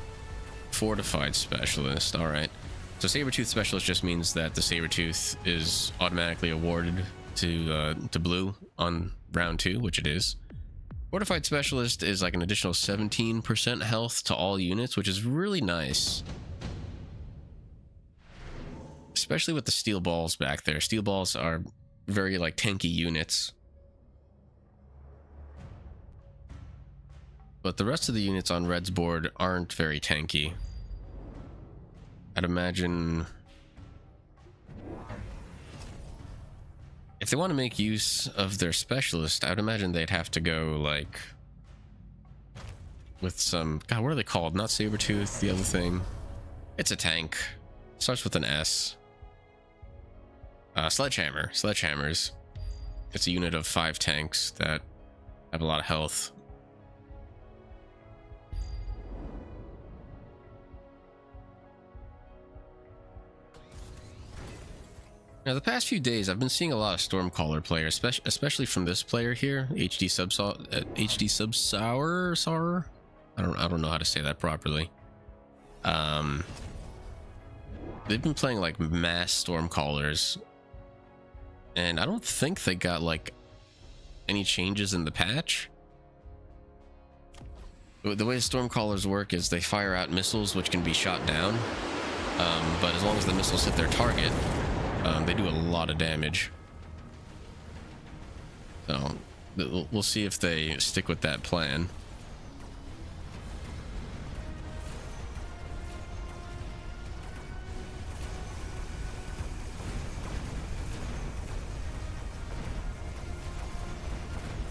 A: Fortified Specialist. Alright. So Sabertooth Specialist just means that the Sabertooth is automatically awarded to blue on round 2, which it is. Fortified Specialist is like an additional 17% health to all units, which is really nice. Especially with the steel balls back there. Steel balls are very like tanky units. But the rest of the units on Red's board aren't very tanky. I'd imagine if they want to make use of their specialist, I'd imagine they'd have to go like with some, God, what are they called? Not Sabertooth, the other thing. It's a tank. Starts with an S. Sledgehammer. Sledgehammers. It's a unit of 5 tanks that have a lot of health. Now, the past few days, I've been seeing a lot of Stormcaller players, especially from this player here, HD Subsour. I don't know how to say that properly. They've been playing like mass Stormcallers, and I don't think they got like any changes in the patch. The way Stormcallers work is they fire out missiles which can be shot down, but as long as the missiles hit their target, they do a lot of damage. So we'll see if they stick with that plan.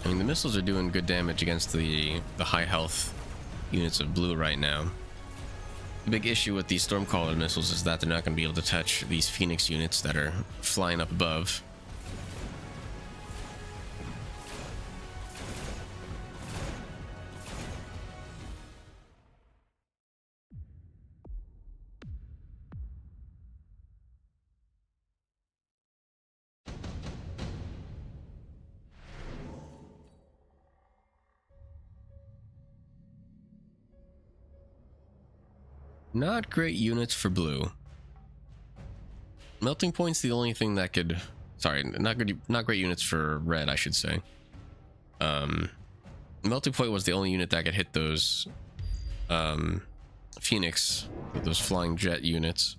A: I mean, the missiles are doing good damage against the high health units of blue right now. The big issue with these Stormcaller missiles is that they're not going to be able to touch these Phoenix units that are flying up above. Not great units for blue. Melting Point's the only thing that could... Sorry, not great units for red, I should say. Melting Point was the only unit that could hit those Phoenix, those flying jet units.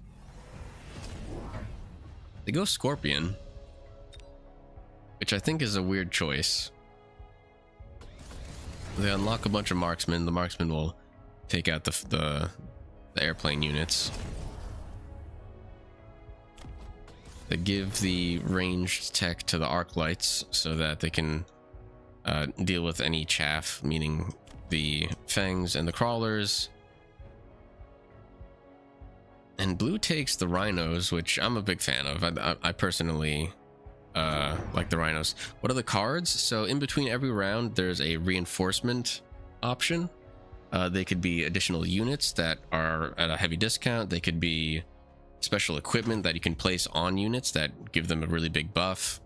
A: They go Scorpion, which I think is a weird choice. They unlock a bunch of marksmen. The marksmen will take out the airplane units. They give the ranged tech to the arc lights so that they can deal with any chaff, meaning the fangs and the crawlers. And blue takes the rhinos, which I'm a big fan of. I personally like the rhinos. What are the cards? So in between every round there's a reinforcement option. They could be additional units that are at a heavy discount. They could be special equipment that you can place on units that give them a really big buff.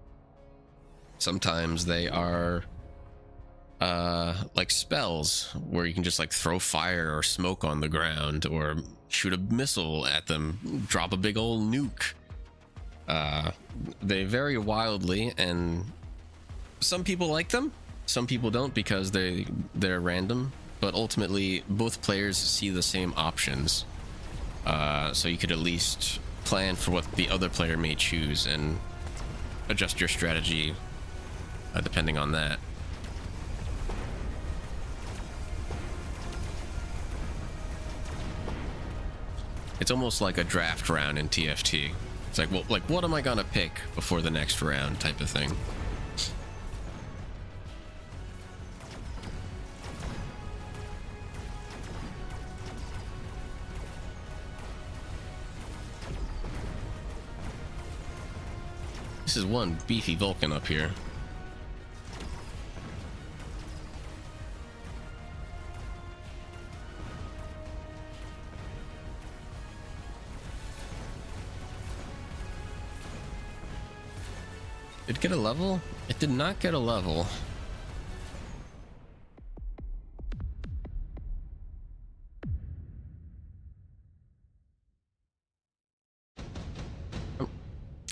A: Sometimes they are like spells where you can just like throw fire or smoke on the ground or shoot a missile at them, drop a big old nuke. They vary wildly, and some people like them, some people don't, because they're random. But ultimately, both players see the same options. So you could at least plan for what the other player may choose and adjust your strategy depending on that. It's almost like a draft round in TFT. It's like, well, like, what am I gonna pick before the next round type of thing. This is one beefy Vulcan up here. Did it get a level? It did not get a level.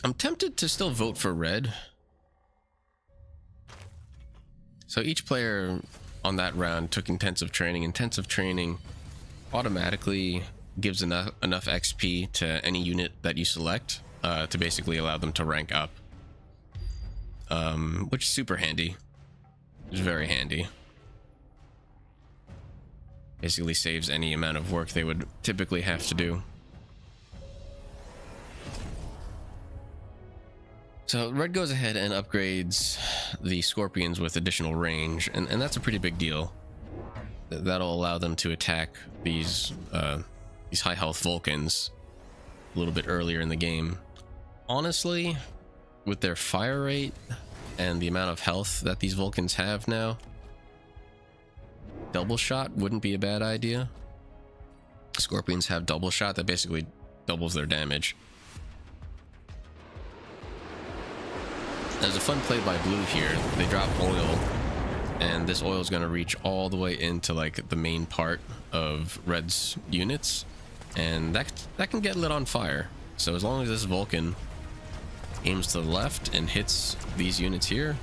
A: I'm tempted to still vote for red. So each player on that round took intensive training. Intensive training automatically gives enough XP to any unit that you select to basically allow them to rank up. Which is super handy. It's very handy. Basically saves any amount of work they would typically have to do. So red goes ahead and upgrades the Scorpions with additional range, and that's a pretty big deal. That'll allow them to attack these high health Vulcans a little bit earlier in the game. Honestly, with their fire rate and the amount of health that these Vulcans have now, double shot wouldn't be a bad idea. Scorpions have double shot that basically doubles their damage. There's a fun play by blue here. They drop oil, and this oil is going to reach all the way into like the main part of red's units, and that can get lit on fire. So as long as this Vulcan aims to the left and hits these units here,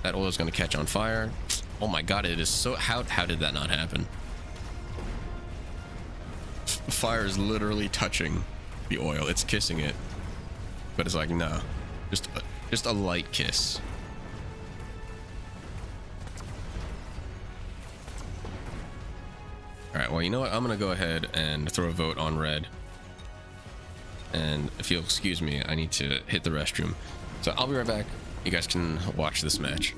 A: that oil is going to catch on fire. Oh my god, it is so... How did that not happen? Fire is literally touching the oil. It's kissing it. But it's like, no. Just a light kiss. Alright, well, you know what? I'm going to go ahead and throw a vote on red. And if you'll excuse me, I need to hit the restroom. So I'll be right back. You guys can watch this match.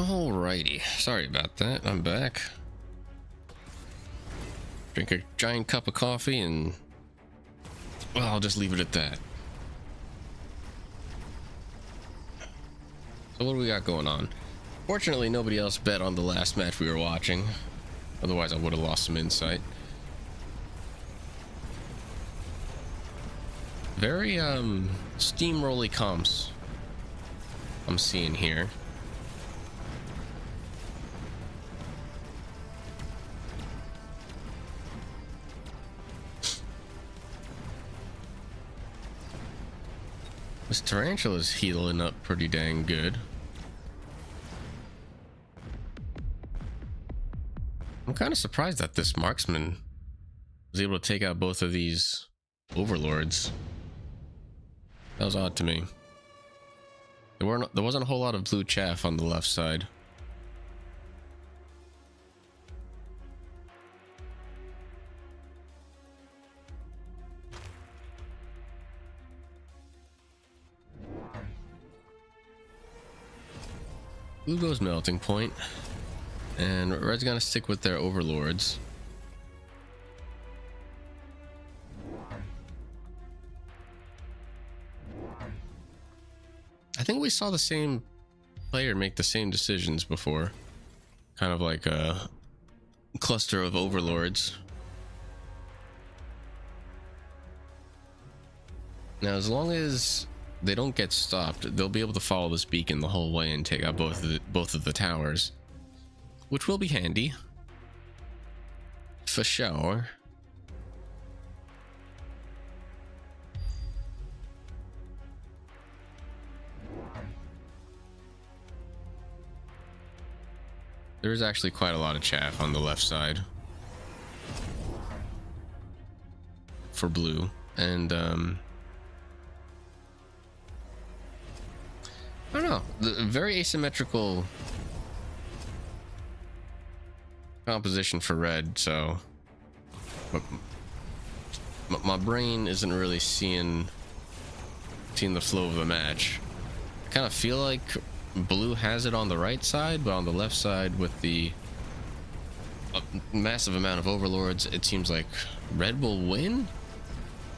A: Alrighty, sorry about that. I'm back. Drink a giant cup of coffee and, well, I'll just leave it at that. So what do we got going on? Fortunately, nobody else bet on the last match we were watching. Otherwise, I would have lost some insight. Very steamrolly comps I'm seeing here. This tarantula's healing up pretty dang good. I'm kind of surprised that this marksman was able to take out both of these overlords. That was odd to me. There wasn't a whole lot of blue chaff on the left side. Blue goes melting point, and red's gonna stick with their overlords. I think we saw the same player make the same decisions before, kind of like a cluster of overlords. Now, as long as they don't get stopped, they'll be able to follow this beacon the whole way and take out both of the towers, which will be handy for sure. There's actually quite a lot of chaff on the left side for blue, and I don't know, the very asymmetrical composition for red, so my brain isn't really seeing the flow of the match. I kind of feel like blue has it on the right side, but on the left side with the massive amount of overlords, it seems like red will win.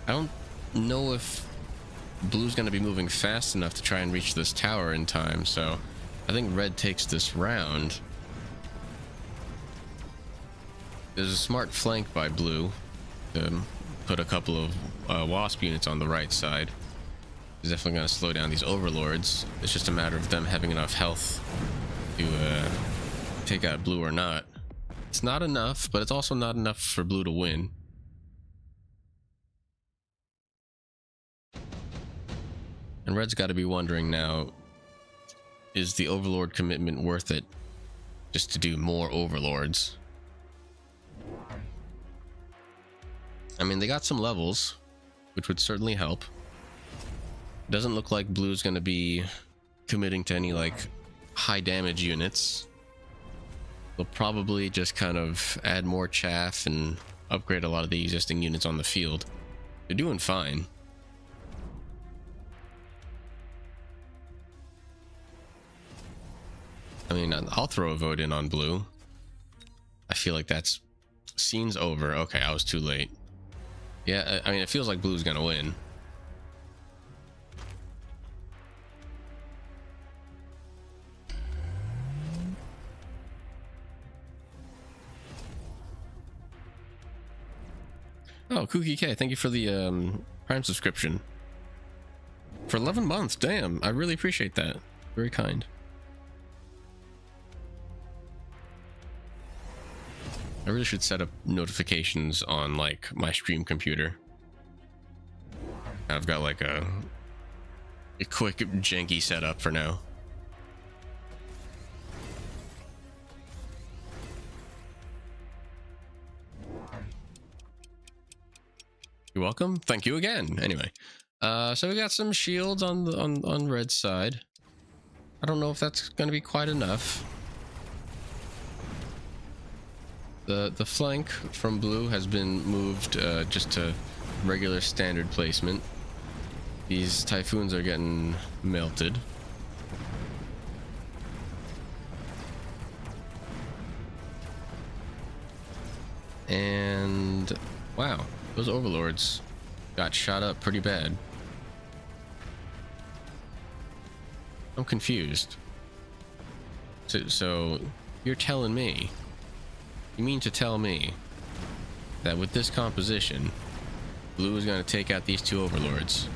A: I don't know if blue's going to be moving fast enough to try and reach this tower in time, so I think red takes this round. There's a smart flank by blue to put a couple of wasp units on the right side. It's definitely going to slow down these overlords. It's just a matter of them having enough health to take out blue or not. It's not enough, but it's also not enough for blue to win. And red's got to be wondering now, is the overlord commitment worth it just to do more overlords? I mean, they got some levels, which would certainly help. Doesn't look like blue's going to be committing to any like high damage units. They'll probably just kind of add more chaff and upgrade a lot of the existing units on the field. They're doing fine. I mean, I'll throw a vote in on blue. I feel like that's scene's over. Okay, I was too late. Yeah, I mean, it feels like blue's gonna win. Oh, Kooky K, thank you for the Prime subscription. For 11 months, damn, I really appreciate that. Very kind. I really should set up notifications on like my stream computer. I've got like a quick janky setup for now. You're welcome. Thank you again. Anyway, so we got some shields on red's side. I don't know if that's going to be quite enough. The flank from blue has been moved just to regular standard placement. These typhoons are getting melted. And wow, those overlords got shot up pretty bad. I'm confused. So you're telling me, you mean to tell me that with this composition, blue is going to take out these two overlords?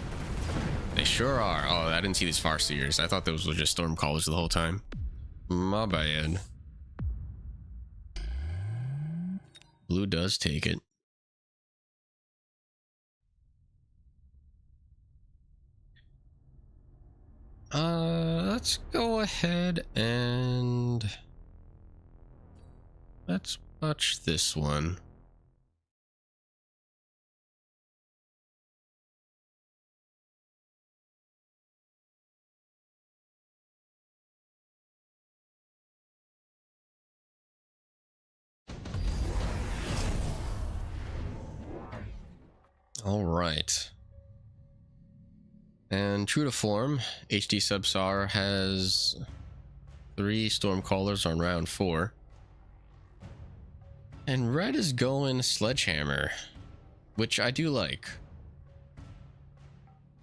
A: They sure are. Oh, I didn't see these Farseers. I thought those were just Stormcallers the whole time. My bad. Blue does take it. Let's go ahead and let's watch this one. All right. And true to form, HD Subsar has 3 Stormcallers on round 4. And red is going Sledgehammer, which I do like.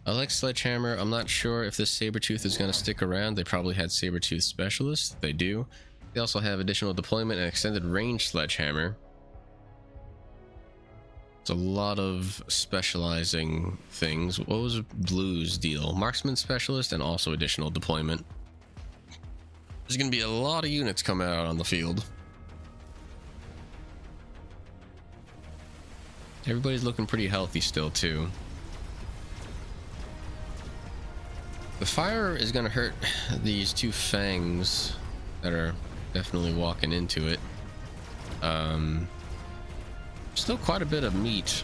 A: I like Sledgehammer. I'm not sure if this Sabertooth is going to stick around. They probably had Sabertooth specialists. They do. They also have additional deployment and extended range Sledgehammer. It's a lot of specializing things. What was blue's deal? Marksman specialist and also additional deployment. There's going to be a lot of units coming out on the field. Everybody's looking pretty healthy still too. The fire is going to hurt these 2 fangs that are definitely walking into it. Still quite a bit of meat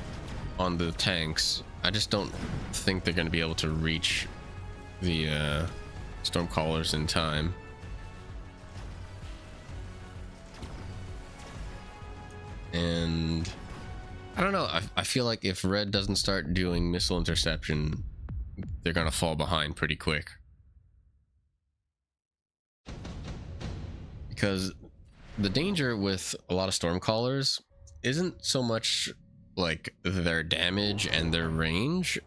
A: on the tanks. I just don't think they're going to be able to reach the Stormcallers in time. And I don't know. I feel like if red doesn't start doing missile interception, they're going to fall behind pretty quick. Because the danger with a lot of Stormcallers isn't so much like their damage and their range.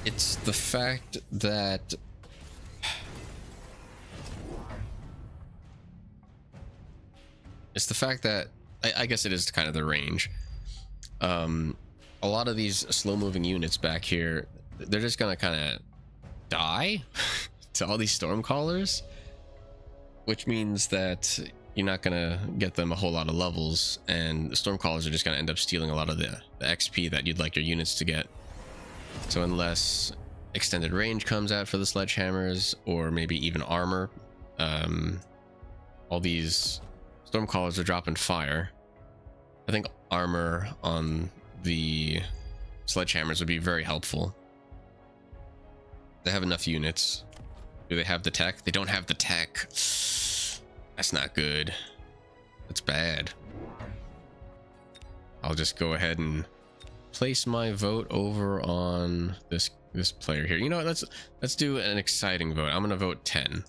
A: It's the fact that I guess it is kind of the range. A lot of these slow moving units back here, they're just gonna kind of die to all these Stormcallers, which means that you're not gonna get them a whole lot of levels, and the Stormcallers are just gonna end up stealing a lot of the XP that you'd like your units to get. So unless extended range comes out for the Sledgehammers, or maybe even armor, all these Stormcallers are dropping fire. I think armor on the Sledgehammers would be very helpful. They have enough units. Do they have the tech? They don't have the tech. That's not good. That's bad. I'll just go ahead and place my vote over on this player here. You know what? Let's do an exciting vote. I'm gonna vote 10.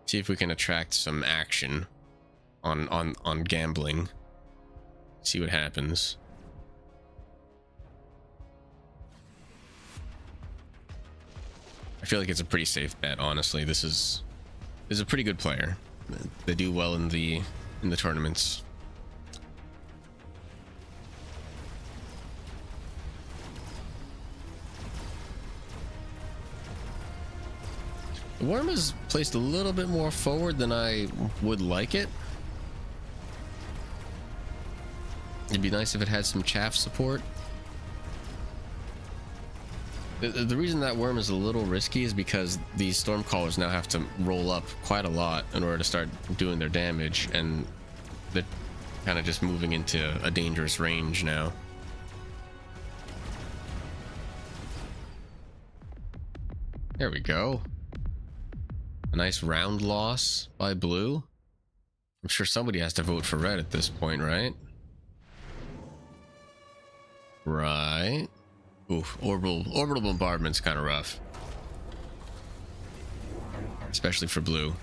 A: See if we can attract some action on gambling. See what happens. I feel like it's a pretty safe bet, honestly. This is a pretty good player. They do well in the tournaments. The worm is placed a little bit more forward than I would like it. It'd be nice if it had some chaff support. The reason that worm is a little risky is because these Stormcallers now have to roll up quite a lot in order to start doing their damage, and they're kind of just moving into a dangerous range now. There we go. A nice round loss by blue. I'm sure somebody has to vote for red at this point, right? Right. Oof, orbital bombardment's kind of rough. Especially for blue.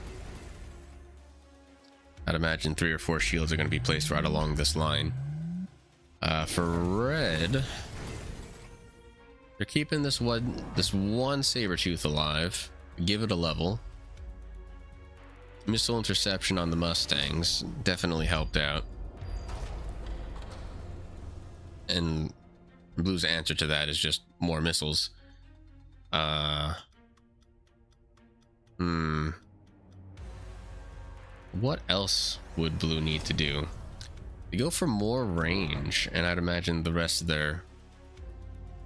A: I'd imagine 3 or 4 shields are going to be placed right along this line. For red, they're keeping this one saber-tooth alive. Give it a level. Missile interception on the Mustangs definitely helped out. And Blue's answer to that is just more missiles. What else would Blue need to do? They go for more range, and I'd imagine the rest of their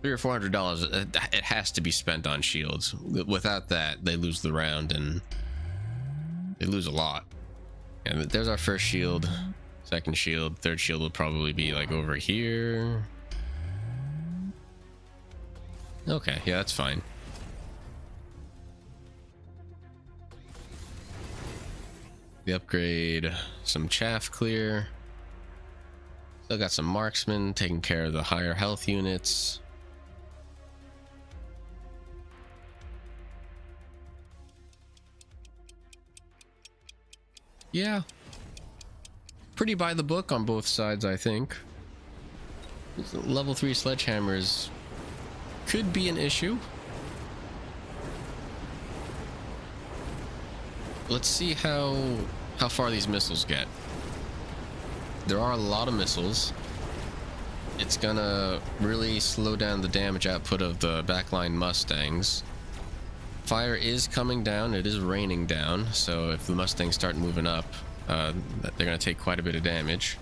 A: $300 or $400, it has to be spent on shields. Without that, they lose the round, and they lose a lot. And there's our first shield, second shield, third shield will probably be like over here. Okay, yeah, that's fine. The upgrade, some chaff clear. Still got some marksmen taking care of the higher health units. Yeah, pretty by the book on both sides, I think. Level 3 sledgehammers could be an issue. Let's see how far these missiles get. There are a lot of missiles. It's gonna really slow down the damage output of the backline Mustangs. Fire is coming down, it is raining down, so if the Mustangs start moving up, they're gonna take quite a bit of damage.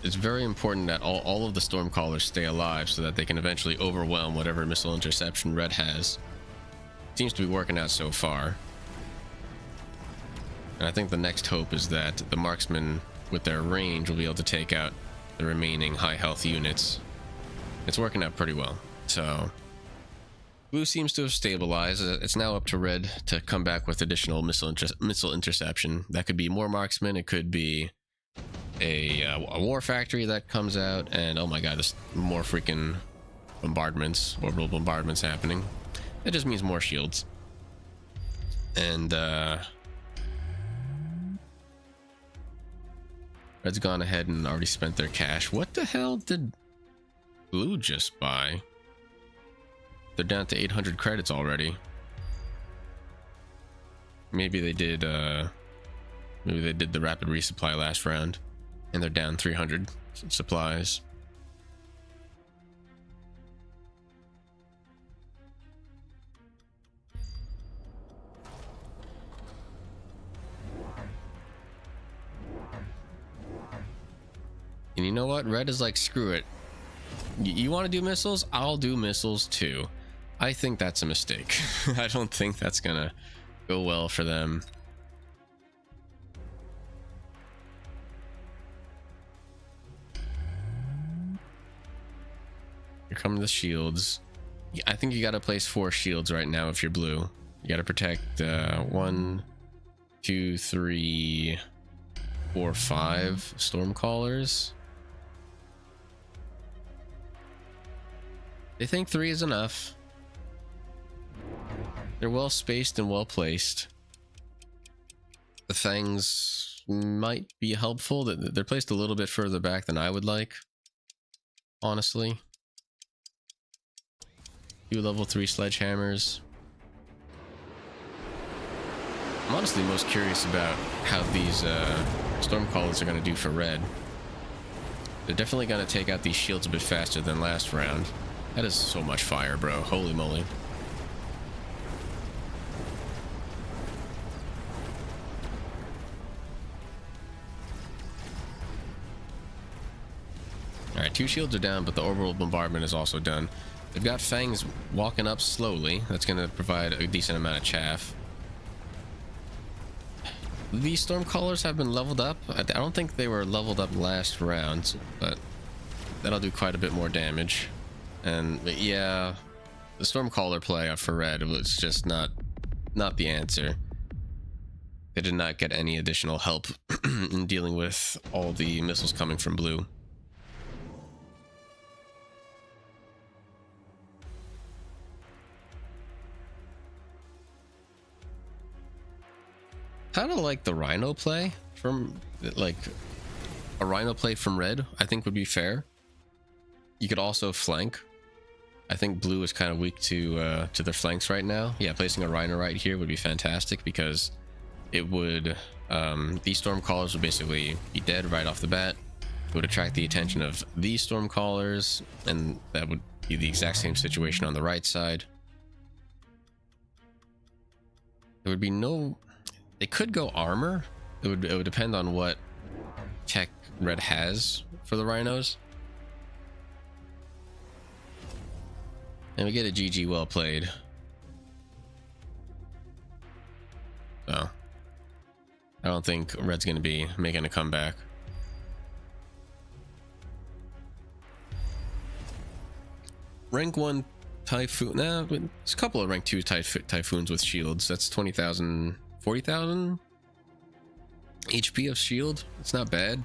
A: It's very important that all of the Stormcallers stay alive so that they can eventually overwhelm whatever missile interception Red has. Seems to be working out so far. And I think the next hope is that the marksmen with their range will be able to take out the remaining high health units. It's working out pretty well. So Blue seems to have stabilized. It's now up to Red to come back with additional missile interception. That could be more marksmen. It could be a war factory that comes out, and oh my god, there's more freaking bombardments, orbital bombardments happening. That just means more shields. And Red's gone ahead and already spent their cash. What the hell did Blue just buy? They're down to 800 credits already. Maybe they did the rapid resupply last round, and they're down 300 supplies. And you know what? Red is like, screw it. You want to do missiles? I'll do missiles too. I think that's a mistake. I don't think that's gonna go well for them. Here come the shields. I think you gotta place 4 shields right now if you're Blue. You gotta protect 1, 2, 3, 4, 5 Stormcallers. They think 3 is enough. They're well spaced and well placed. The Fangs might be helpful. They're placed a little bit further back than I would like, honestly. 2 level 3 sledgehammers. I'm honestly most curious about how these Stormcallers are going to do for Red. They're definitely going to take out these shields a bit faster than last round. That is so much fire, bro. Holy moly. Alright, 2 shields are down, but the orbital bombardment is also done. They've got Fangs walking up slowly. That's going to provide a decent amount of chaff. These Stormcallers have been leveled up. I don't think they were leveled up last round, but that'll do quite a bit more damage. And yeah, the Stormcaller play for Red was just not the answer. They did not get any additional help in dealing with all the missiles coming from Blue. kind of like the Rhino play from, like, a Rhino play from red, I think would be fair. You could also flank. I think blue is kind of weak to their flanks right now. Yeah, placing a Rhino right here would be fantastic because it would, these Stormcallers would basically be dead right off the bat. It would attract the attention of these Stormcallers, and that would be the exact same situation on the right side. There would be no... They could go armor. It would depend on what tech red has for the Rhinos. And we get a GG, well played. So I don't think red's going to be making a comeback. Rank 1 Typhoon. Nah, there's a couple of rank 2 Typhoons with shields. That's 20,000, 40,000 HP of shield. It's not bad.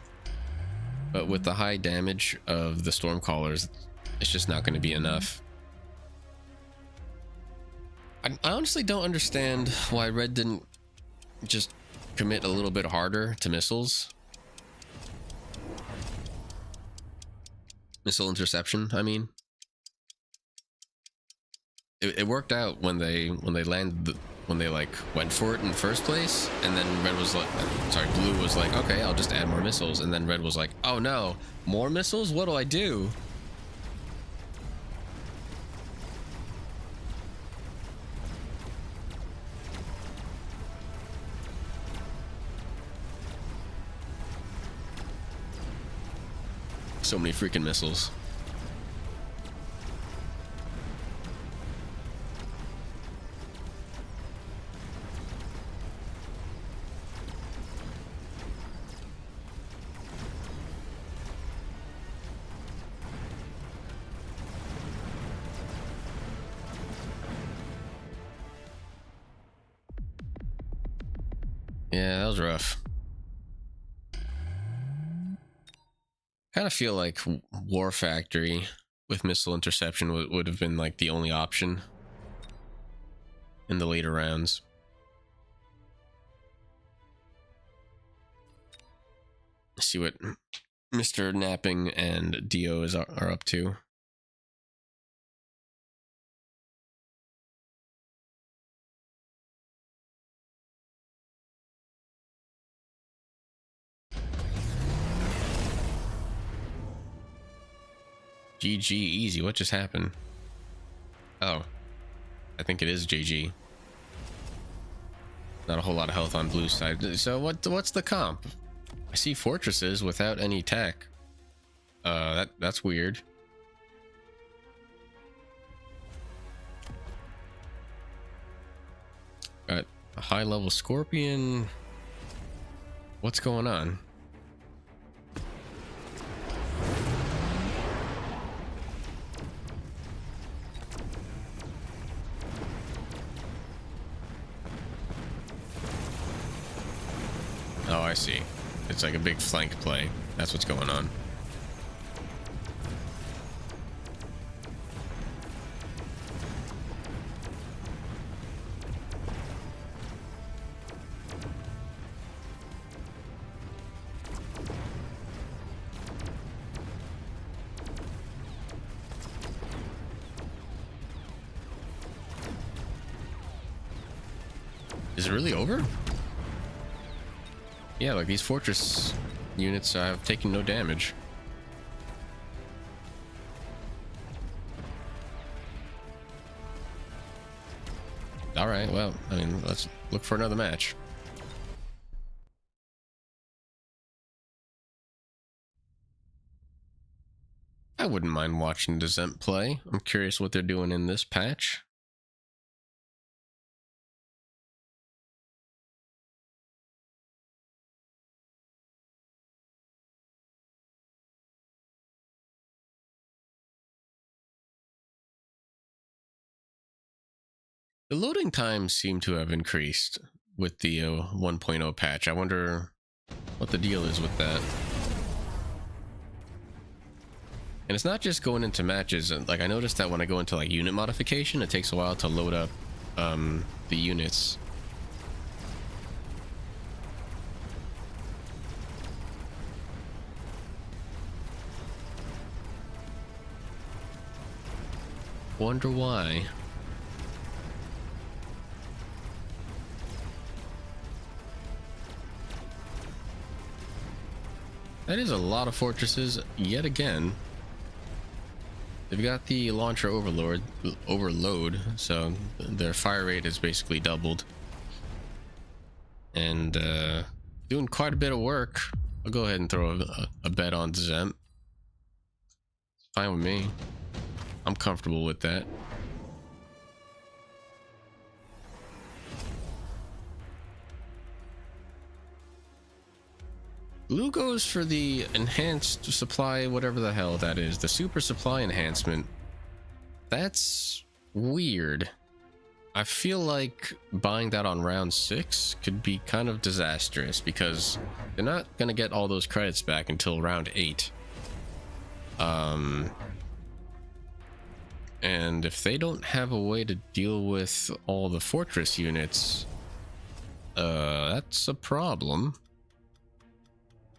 A: But with the high damage of the Stormcallers, it's just not going to be enough. I honestly don't understand why red didn't just commit a little bit harder to missiles. Missile interception, I mean. It worked out when they landed, when they like went for it in the first place, and then red was like, sorry, blue was like, okay, I'll just add more missiles, and then red was like, oh no, more missiles? What do I do? So many freaking missiles. Yeah, that was rough. Kind of feel like War Factory with missile interception would have been like the only option in the later rounds. Let's see what Mr. Napping and Dio are up to. GG, easy. What just happened? Oh, I think it is GG. Not a whole lot of health on blue side. So what's the comp? I see fortresses without any tech. That's weird. Got a high level Scorpion. What's going on? Oh, I see. It's like a big flank play. That's what's going on. Is it really over? Yeah, like these fortress units have taken no damage. All right, well, I mean, let's look for another match. I wouldn't mind watching Dezent play. I'm curious what they're doing in this patch. The loading times seem to have increased with the 1.0 patch. I wonder what the deal is with that. And it's not just going into matches. Like, I noticed that when I go into like unit modification, it takes a while to load up the units. Wonder why. That is a lot of fortresses yet again. They've got the launcher overload, so their fire rate is basically doubled. And doing quite a bit of work. I'll go ahead and throw a bet on Zemp. It's fine with me. I'm comfortable with that. Blue goes for the enhanced supply, whatever the hell that is. The super supply enhancement. That's weird. I feel like buying that on round 6 could be kind of disastrous because they're not going to get all those credits back until round 8. And if they don't have a way to deal with all the fortress units, that's a problem.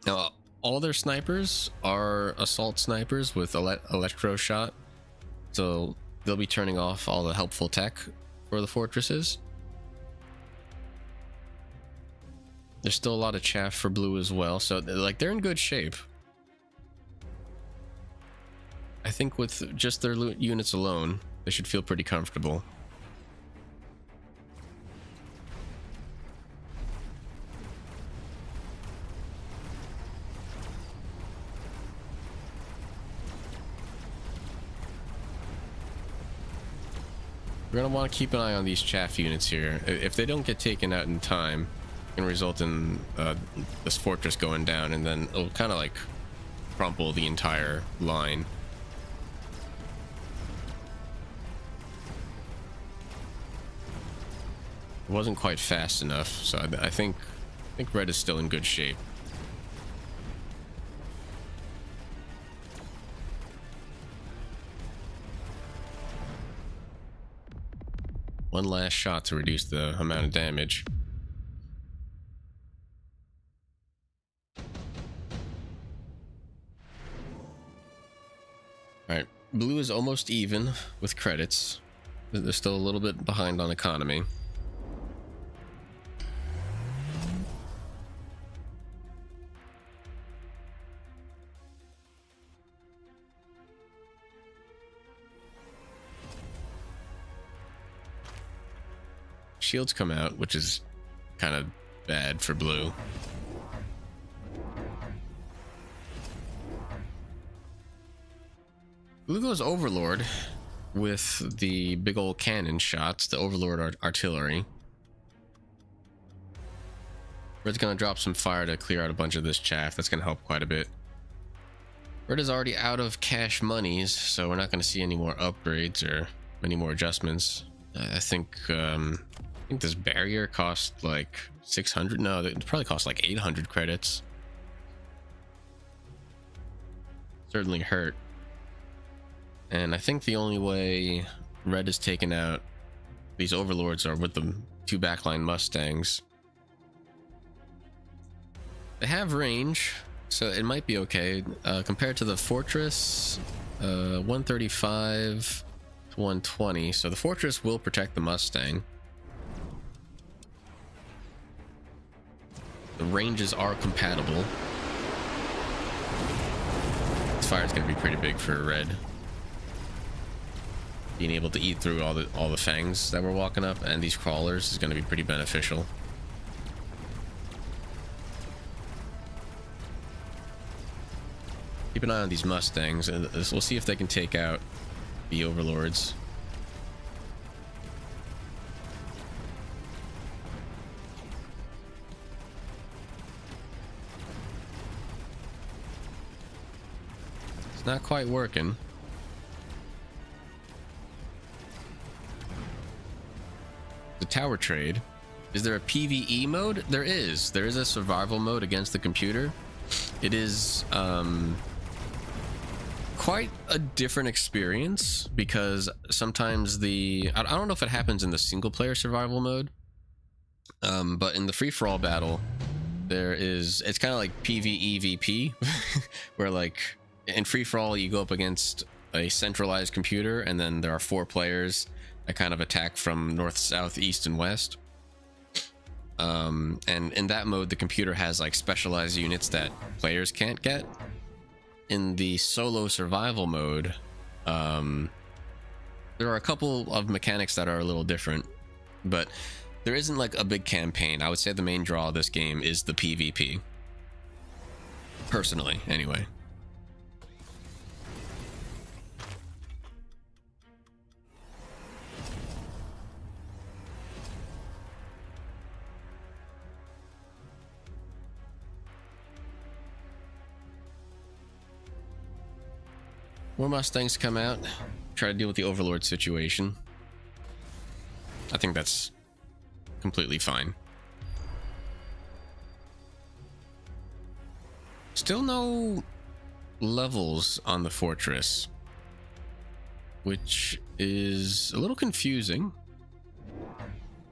A: Now, all their snipers are assault snipers with electro shot, so they'll be turning off all the helpful tech for the fortresses. There's still a lot of chaff for blue as well, so like they're in good shape. I think with just their units alone, they should feel pretty comfortable. We're going to want to keep an eye on these chaff units here. If they don't get taken out in time, it can result in this fortress going down, and then it'll kind of like crumple the entire line. It wasn't quite fast enough, so I think red is still in good shape. One last shot to reduce the amount of damage. Alright, blue is almost even with credits. They're still a little bit behind on economy. Shields come out, which is kind of bad for blue. Blue goes Overlord with the big old cannon shots, the Overlord artillery. Red's gonna drop some fire to clear out a bunch of this chaff. That's gonna help quite a bit. Red is already out of cash monies, so we're not gonna see any more upgrades or any more adjustments. I think this barrier cost like 600. No, it probably cost like 800 credits. Certainly hurt. And I think the only way red is taken out these overlords are with the 2 backline Mustangs. They have range, so it might be okay. Compared to the fortress, 135 to 120. So the fortress will protect the Mustang. The ranges are compatible. This fire is going to be pretty big for red. Being able to eat through all the fangs that we're walking up and these crawlers is going to be pretty beneficial. Keep an eye on these Mustangs, and we'll see if they can take out the overlords. It's not quite working. The tower trade. Is there a PvE mode? There is. There is a survival mode against the computer. It is quite a different experience because sometimes I don't know if it happens in the single player survival mode, but in the free-for-all battle it's kind of like PvEVP where like in free-for-all you go up against a centralized computer, and then there are 4 players that kind of attack from north, south, east, and west. And in that mode, the computer has like specialized units that players can't get. In the solo survival mode, there are a couple of mechanics that are a little different, but there isn't like a big campaign. I would say the main draw of this game is the PvP. Personally, anyway. More Mustangs come out, try to deal with the Overlord situation. I think that's completely fine. Still no levels on the fortress, which is a little confusing.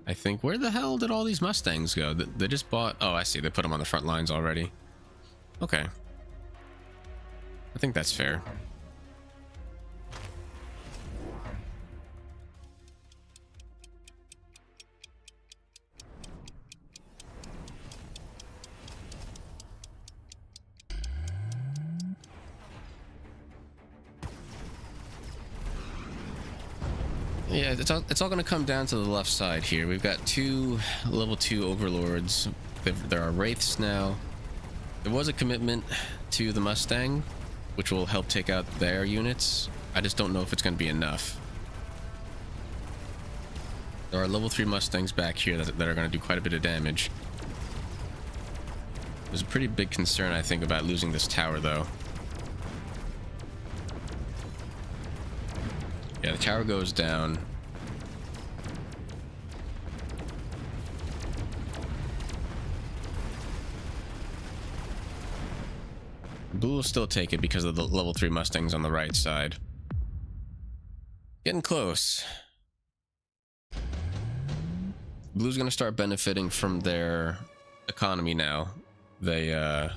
A: I think, where the hell did all these Mustangs go? They just bought... Oh, I see. They put them on the front lines already. Okay. I think that's fair. Yeah, it's all going to come down to the left side here. We've got 2 level 2 overlords. There are wraiths now. There was a commitment to the Mustang, which will help take out their units. I just don't know if it's going to be enough. There are level 3 Mustangs back here that are going to do quite a bit of damage. There's a pretty big concern, I think, about losing this tower, though. Yeah, the tower goes down. Blue will still take it because of the level 3 Mustangs on the right side. Getting close. Blue's gonna start benefiting from their economy now. They're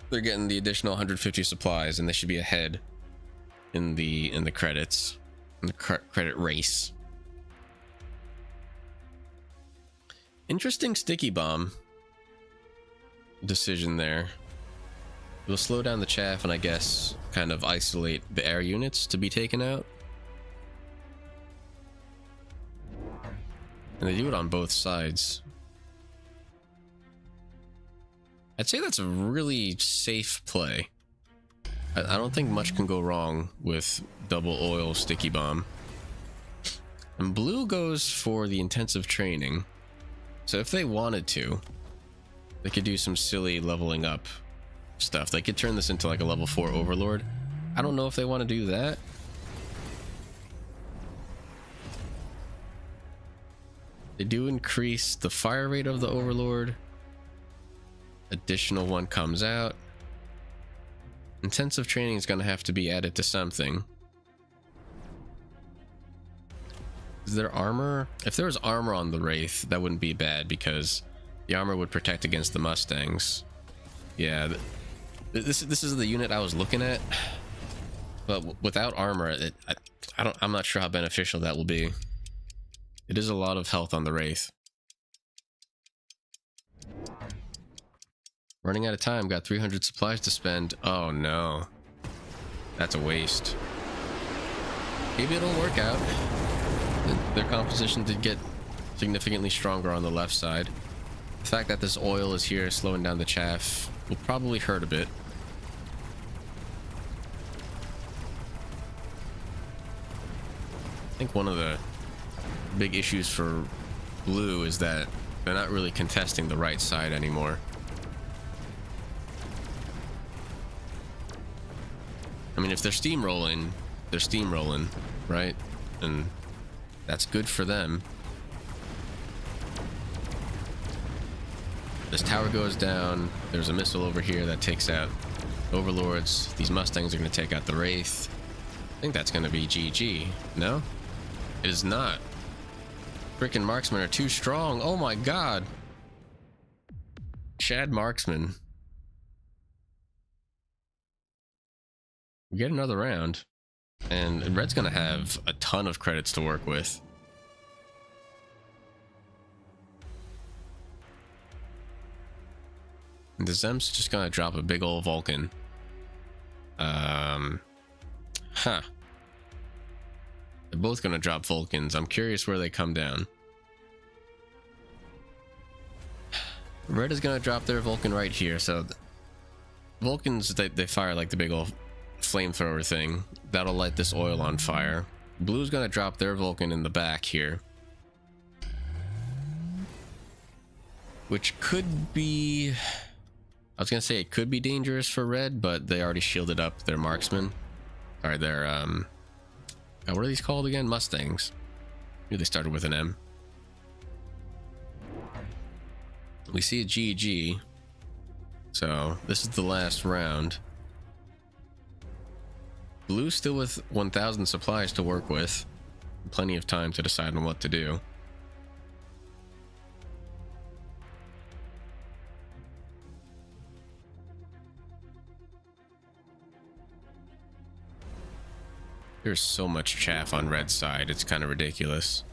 A: getting the additional 150 supplies, and they should be ahead in the credits, in the credit race. Interesting sticky bomb decision there. It'll slow down the chaff and I guess kind of isolate the air units to be taken out. And they do it on both sides. I'd say that's a really safe play. I don't think much can go wrong with double oil sticky bomb. And blue goes for the intensive training. So if they wanted to, they could do some silly leveling up stuff. They could turn this into like a level 4 overlord. I don't know if they want to do that. They do increase the fire rate of the overlord. Additional one comes out. Intensive training is going to have to be added to something. Is there armor? If there was armor on the Wraith, that wouldn't be bad because the armor would protect against the Mustangs. Yeah, this is the unit I was looking at, but without armor, I'm not sure how beneficial that will be. It is a lot of health on the Wraith. Running out of time, got 300 supplies to spend. Oh no. That's a waste. Maybe it'll work out. Their composition did get significantly stronger on the left side. The fact that this oil is here slowing down the chaff will probably hurt a bit. I think one of the big issues for blue is that they're not really contesting the right side anymore. I mean, if they're steamrolling, right? And that's good for them. This tower goes down. There's a missile over here that takes out overlords. These Mustangs are going to take out the Wraith. I think that's going to be GG. No? It is not. Frickin' marksmen are too strong. Oh my god. Chad marksman. We get another round. And Red's going to have a ton of credits to work with. And the Zem's just going to drop a big old Vulcan. They're both going to drop Vulcans. I'm curious where they come down. Red is going to drop their Vulcan right here. So Vulcans, they fire like the big old flamethrower thing. That'll light this oil on fire. Blue's going to drop their Vulcan in the back here. Which could be... I was going to say it could be dangerous for Red, but they already shielded up their marksmen. Or their, what are these called again? Mustangs. Maybe they started with an M. We see a GG. So this is the last round. Blue still with 1,000 supplies to work with. Plenty of time to decide on what to do. There's so much chaff on Red's side, it's kind of ridiculous.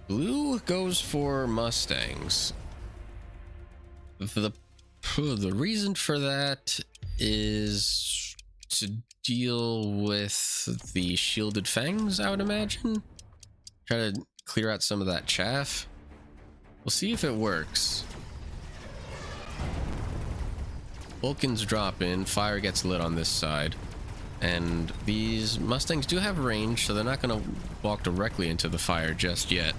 A: Blue goes for Mustangs. The reason for that is to deal with the shielded fangs, I would imagine. Try to clear out some of that chaff. We'll see if it works. Vulcans drop in, fire gets lit on this side. And these Mustangs do have range, so they're not going to walk directly into the fire just yet.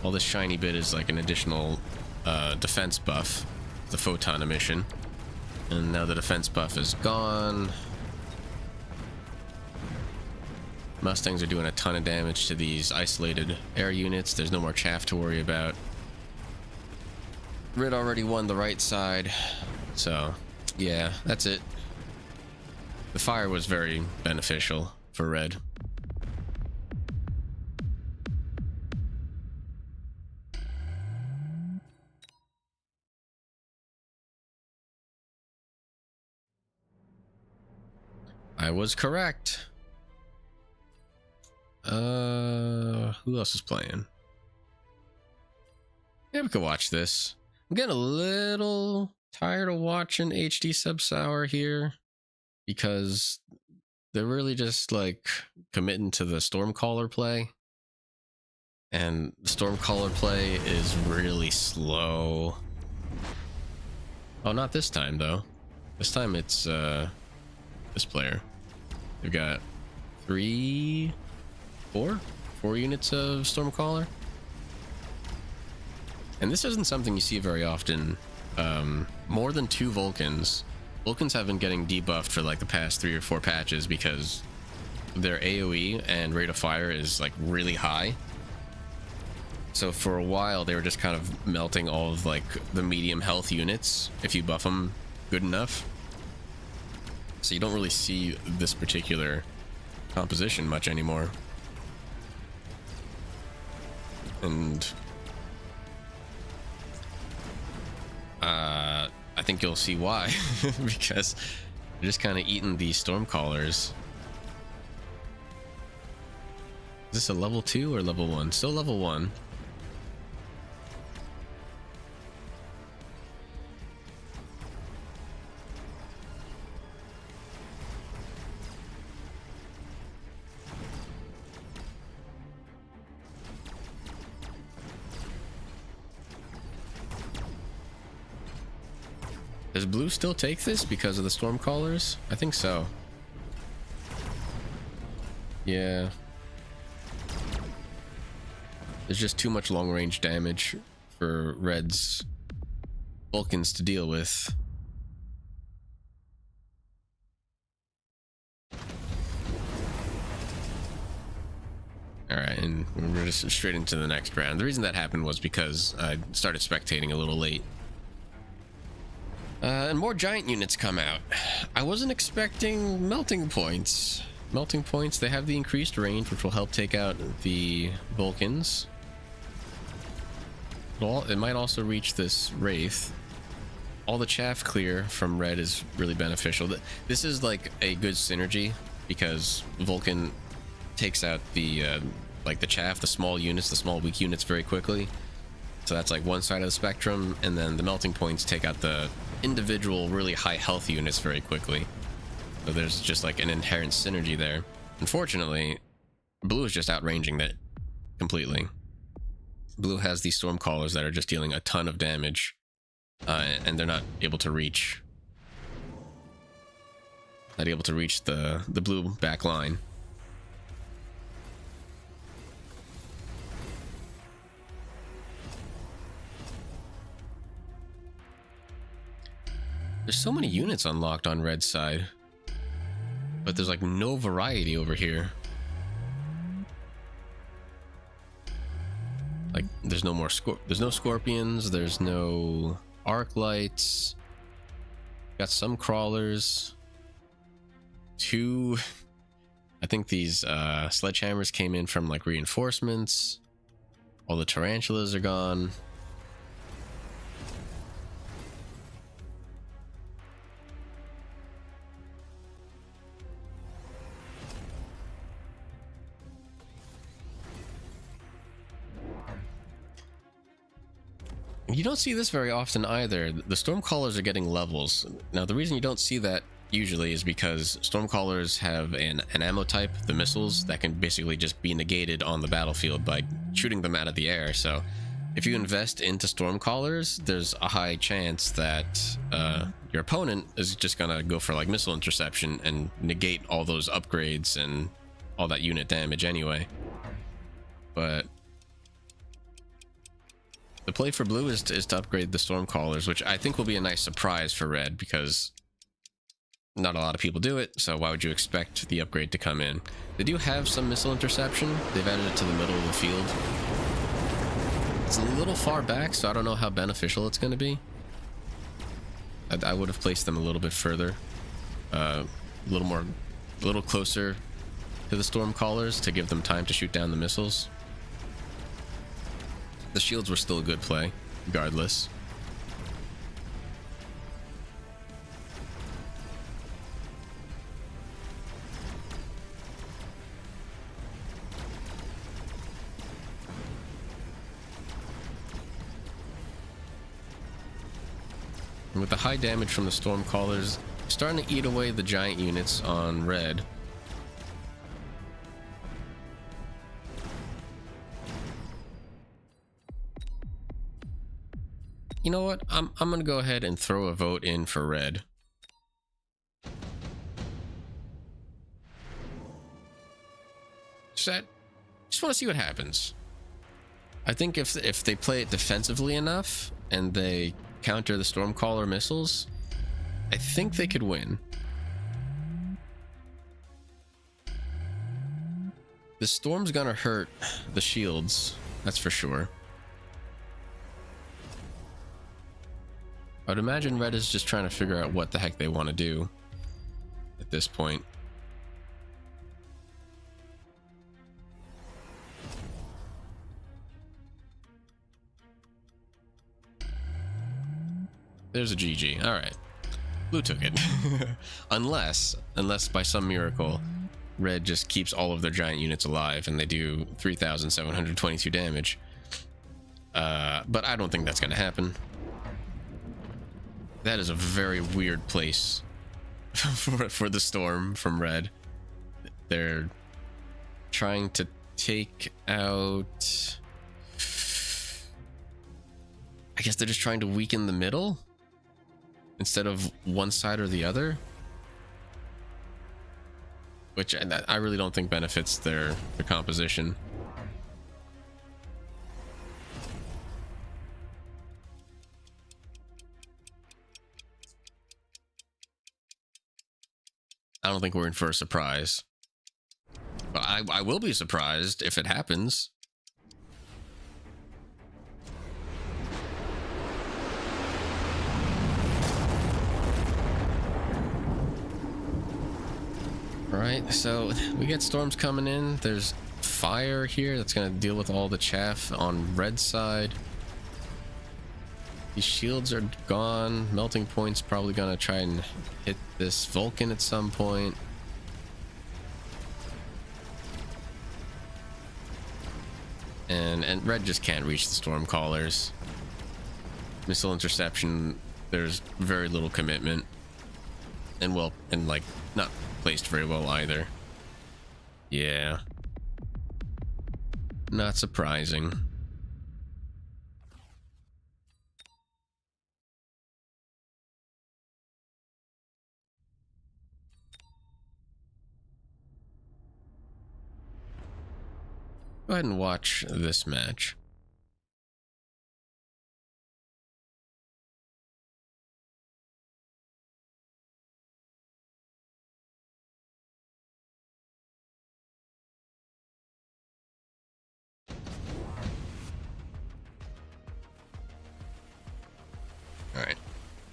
A: All this shiny bit is like an additional defense buff, the photon emission. And now the defense buff is gone. Mustangs are doing a ton of damage to these isolated air units. There's no more chaff to worry about. Red already won the right side. So, yeah, that's it. The fire was very beneficial for Red. I was correct. Who else is playing? Yeah, we could watch this. I'm getting a little tired of watching HD Sub Sour here because they're really just like committing to the Stormcaller play, and the Stormcaller play is really slow. Oh, not this time though. This time it's this player. We've got four units of Stormcaller. And this isn't something you see very often. More than 2 Vulcans. Vulcans have been getting debuffed for like the past 3 or 4 patches because their AoE and rate of fire is like really high. So for a while they were just kind of melting all of like the medium health units if you buff them good enough. So you don't really see this particular composition much anymore. And I think you'll see why. Because they're just kind of eating these Stormcallers. Is this a level 2 or level 1? Still level 1. Does Blue still take this because of the Stormcallers? I think so. Yeah. There's just too much long-range damage for Red's Vulcans to deal with. Alright, and we're just straight into the next round. The reason that happened was because I started spectating a little late. And more giant units come out. I wasn't expecting melting points. Melting points, they have the increased range, which will help take out the Vulcans. Well, it might also reach this Wraith. all the chaff clear from red is really beneficial. This is like a good synergy because Vulcan takes out the like the chaff, the small units, the small weak units very quickly. So that's like one side of the spectrum, and then the melting points take out the individual really high health units very quickly. So there's just like an inherent synergy there. Unfortunately, blue is just outranging that completely. Blue has these storm callers that are just dealing a ton of damage, and they're not able to reach the blue back line. There's so many units unlocked on red side, but there's like no variety over here. Like there's no more there's no scorpions, there's no arc lights. Got some crawlers. I think these sledgehammers came in from like reinforcements. All the tarantulas are gone. You don't see this very often either. The Stormcallers are getting levels. Now, the reason you don't see that usually is because Stormcallers have an ammo type, the missiles, that can basically just be negated on the battlefield by shooting them out of the air. So if you invest into Stormcallers, there's a high chance that your opponent is just gonna go for like missile interception and negate all those upgrades and all that unit damage anyway. But the play for blue is to upgrade the Stormcallers, which I think will be a nice surprise for red because not a lot of people do it, so why would you expect the upgrade to come in? They do have some missile interception. They've added it to the middle of the field. It's a little far back, so I don't know how beneficial it's going to be. I would have placed them a little bit further, a little closer to the Stormcallers to give them time to shoot down the missiles. The shields were still a good play, regardless. And with the high damage from the Stormcallers, starting to eat away the giant units on red. You know what? I'm gonna go ahead and throw a vote in for red. Just want to see what happens. I think if they play it defensively enough and they counter the Stormcaller missiles, I think they could win. The storm's gonna hurt the shields, that's for sure. I'd imagine red is just trying to figure out what the heck they want to do at this point. There's a GG. All right, blue took it. unless by some miracle red just keeps all of their giant units alive and they do 3,722 damage. But I don't think that's gonna happen. That is a very weird place for the storm from red. They're trying to take out, I guess they're just trying to weaken the middle instead of one side or the other, which I really don't think benefits their composition. I don't think we're in for a surprise, but I will be surprised if it happens. All right, so we get storms coming in. There's fire here that's going to deal with all the chaff on red side. These shields are gone. Melting Point's probably gonna try and hit this Vulcan at some point. And red just can't reach the Stormcallers. Missile interception, there's very little commitment. And well, and like not placed very well either. Yeah. Not surprising. Go ahead and watch this match. Alright.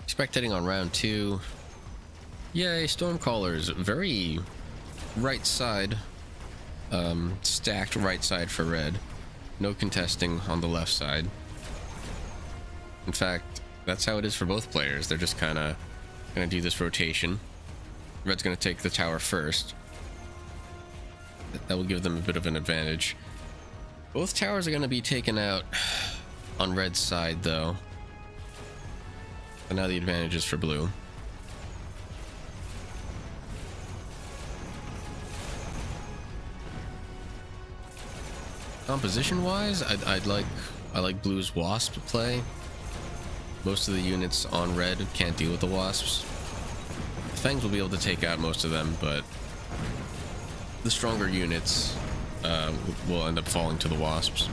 A: Spectating on round 2. Yay, Stormcallers. Very right side. Stacked right side for red. No contesting on the left side. In fact, that's how it is for both players. They're just kind of going to do this rotation. Red's going to take the tower first. That will give them a bit of an advantage. Both towers are going to be taken out on red's side, though. And now the advantage is for blue. Composition-wise, I like blue's wasp play. Most of the units on red can't deal with the wasps. Fangs will be able to take out most of them, but the stronger units will end up falling to the wasps.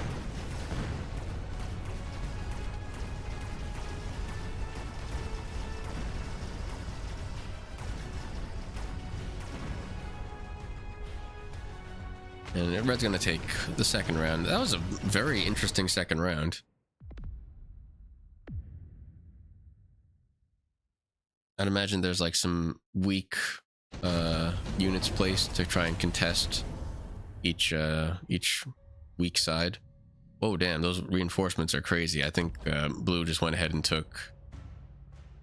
A: And red's gonna take the second round. That was a very interesting second round. I'd imagine there's like some weak units placed to try and contest each weak side. Oh damn, those reinforcements are crazy. I think blue just went ahead and took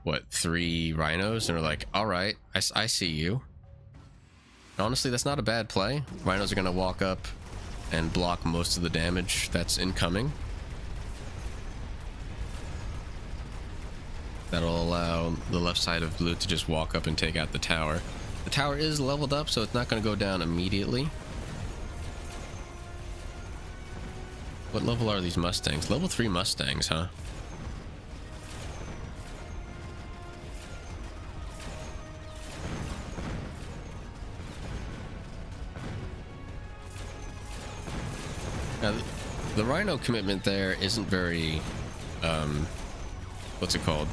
A: what, 3 rhinos, and are like, all right, I see you. Honestly, that's not a bad play. Rhinos are going to walk up and block most of the damage that's incoming. That'll allow the left side of blue to just walk up and take out the tower. The tower is leveled up, so it's not going to go down immediately. What level are these Mustangs? Level 3 Mustangs, huh? Now, the Rhino commitment there isn't very, what's it called?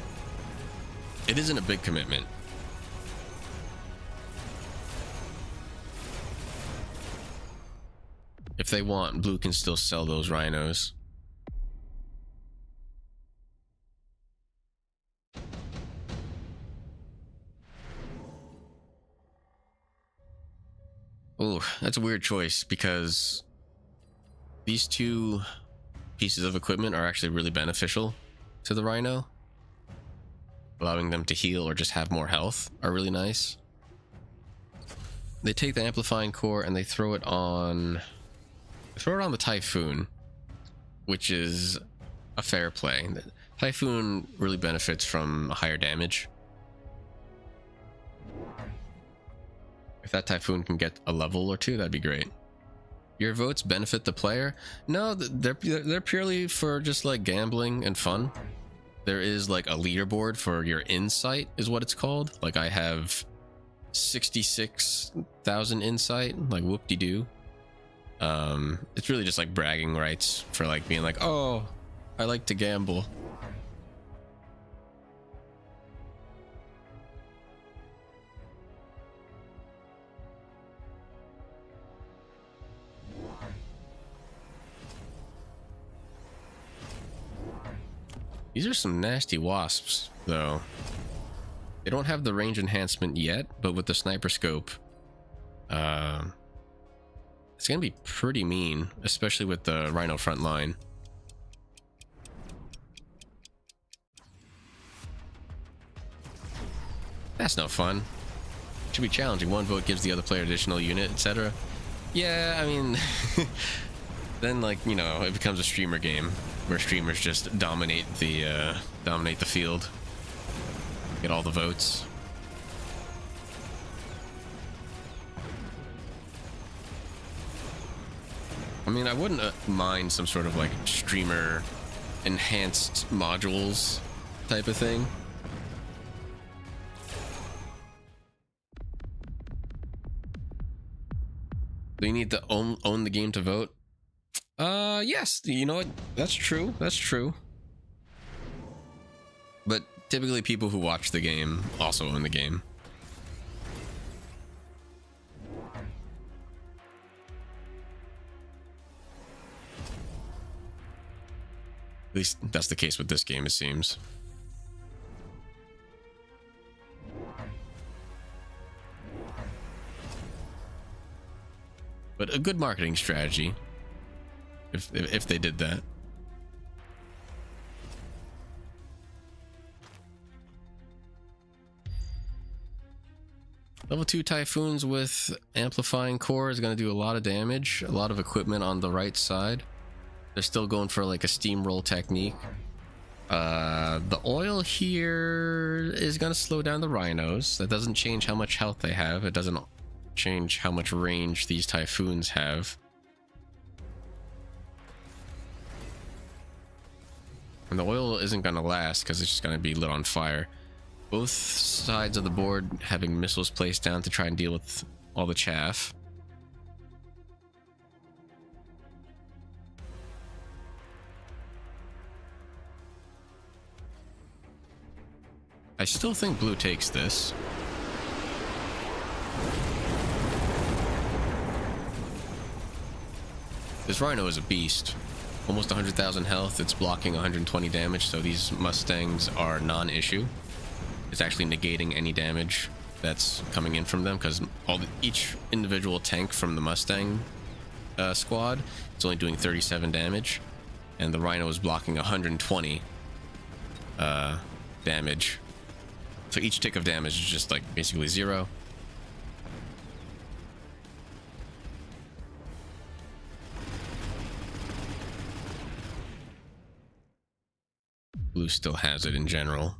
A: It isn't a big commitment. If they want, blue can still sell those rhinos. Oh, that's a weird choice because these two pieces of equipment are actually really beneficial to the rhino. Allowing them to heal or just have more health are really nice. They take the amplifying core and they throw it on the Typhoon, which is a fair play. The Typhoon really benefits from higher damage. If that Typhoon can get a level or 2, that'd be great. Your votes benefit the player? No, they're purely for just like gambling and fun. There is like a leaderboard for your insight is what it's called. Like I have 66,000 insight, like whoop-de-doo. It's really just like bragging rights for like being like, oh, I like to gamble. These are some nasty wasps, though. They don't have the range enhancement yet, but with the sniper scope, it's gonna be pretty mean, especially with the Rhino front line. That's no fun. Should be challenging. One vote gives the other player additional unit, etc. Yeah, I mean, then like, you know, it becomes a streamer game where streamers just dominate the field, get all the votes. I mean, I wouldn't mind some sort of like streamer enhanced modules type of thing. Do you need to own the game to vote? Yes, you know what? That's true. That's true. But typically people who watch the game also own the game. At least that's the case with this game, it seems. But a good marketing strategy, if they did that. Level 2 Typhoons with amplifying core is going to do a lot of damage. A lot of equipment on the right side. They're still going for like a steamroll technique. The oil here is going to slow down the rhinos. That doesn't change how much health they have. It doesn't change how much range these Typhoons have. And the oil isn't going to last because it's just going to be lit on fire. Both sides of the board having missiles placed down to try and deal with all the chaff. I still think blue takes this. This rhino is a beast. Almost 100,000 health. It's blocking 120 damage, so these Mustangs are non-issue. It's actually negating any damage that's coming in from them, because each individual tank from the Mustang squad is only doing 37 damage, and the rhino is blocking 120 damage. So each tick of damage is just like basically 0. Blue still has it in general.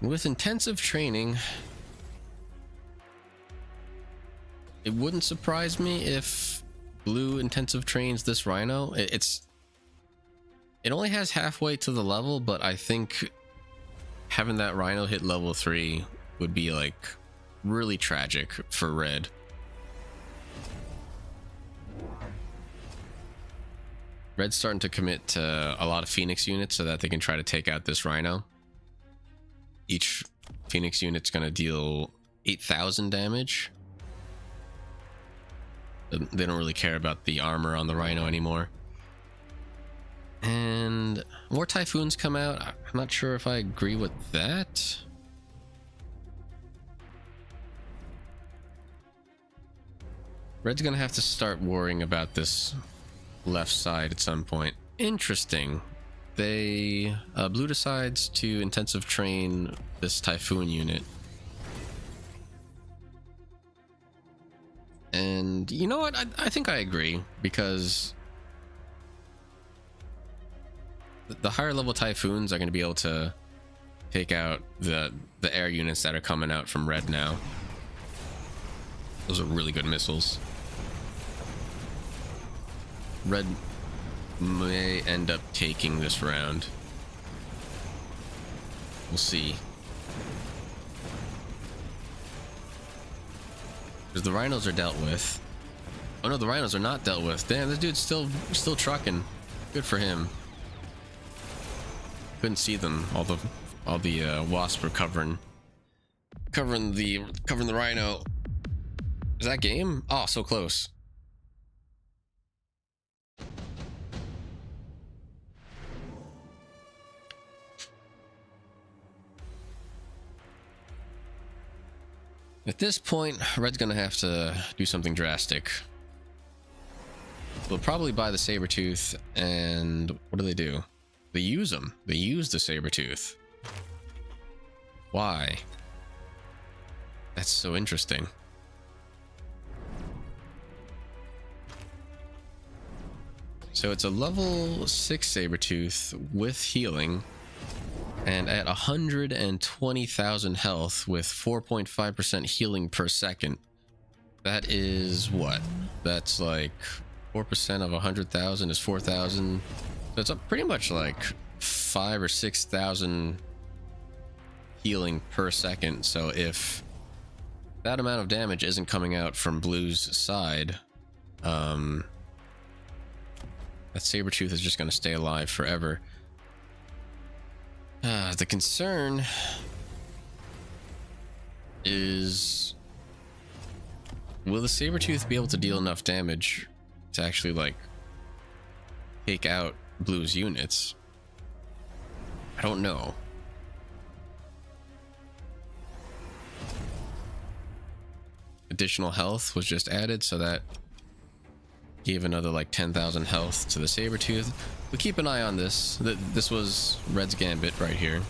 A: With intensive training, it wouldn't surprise me if blue intensive trains this rhino. It only has halfway to the level, but I think having that rhino hit level 3 would be like really tragic for red. Red's starting to commit to a lot of Phoenix units so that they can try to take out this rhino. Each Phoenix unit's going to deal 8,000 damage. They don't really care about the armor on the rhino anymore. And more Typhoons come out. I'm not sure if I agree with that. Red's gonna have to start worrying about this left side at some point. Interesting. They blue decides to intensive train this Typhoon unit. And you know what? I think I agree, because the higher level Typhoons are going to be able to take out the air units that are coming out from red now. Those are really good missiles. Red may end up taking this round. We'll see. Because the rhinos are dealt with. Oh no, the rhinos are not dealt with. Damn, this dude's still trucking. Good for him. Couldn't see them. All the wasps were covering the rhino. Is that game? Oh, so close. At this point, Red's gonna have to do something drastic. They'll probably buy the Sabertooth, and what do? They use them. They use the Sabertooth. Why? That's so interesting. So it's a level 6 Sabertooth with healing, and at 120,000 health with 4.5% healing per second. That is what? That's like 4% of 100,000 is 4,000. So it's pretty much like 5,000 or 6,000 healing per second. So if that amount of damage isn't coming out from Blue's side, that Sabertooth is just going to stay alive forever. The concern is, will the Sabertooth be able to deal enough damage to actually like take out Blue's units? I don't know. Additional health was just added, so that gave another like 10,000 health to the Sabertooth. We'll keep an eye on this. This was Red's Gambit right here.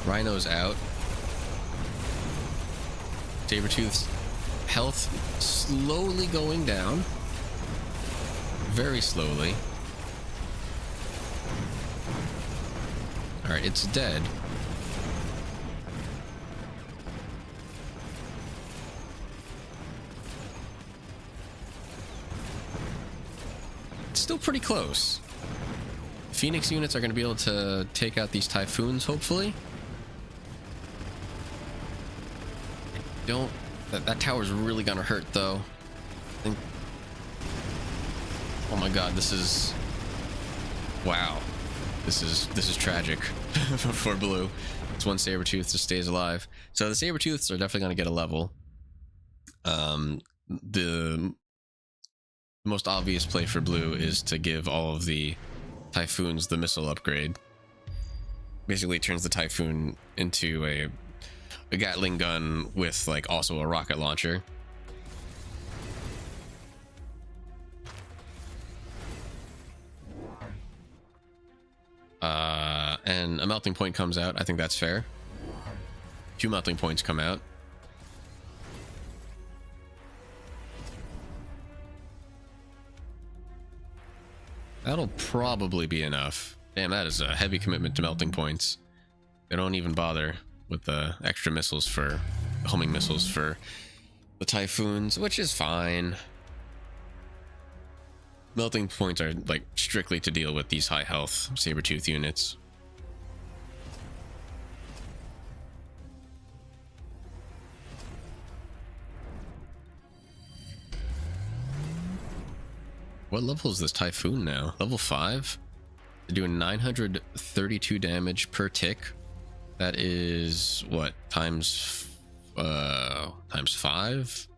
A: Rhino's out. Sabertooth's health slowly going down. Very slowly. Alright, it's dead. Still pretty close. Phoenix units are going to be able to take out these Typhoons, hopefully. I don't... That tower's really going to hurt, though. I think... Oh my god, this is... Wow. This is tragic for Blue. It's one Sabertooth just stays alive. So the Sabertooths are definitely going to get a level. The most obvious play for Blue is to give all of the Typhoons the missile upgrade. Basically turns the Typhoon into a Gatling gun with like also a rocket launcher. And a melting point comes out. I think that's fair. 2 melting points come out. That'll probably be enough. Damn, that is a heavy commitment to melting points. They don't even bother with the extra missiles for homing missiles for the Typhoons, which is fine. Melting points are like strictly to deal with these high health Sabertooth units. What level is this Typhoon now? Level 5? They're doing 932 damage per tick. That is what? Times 5?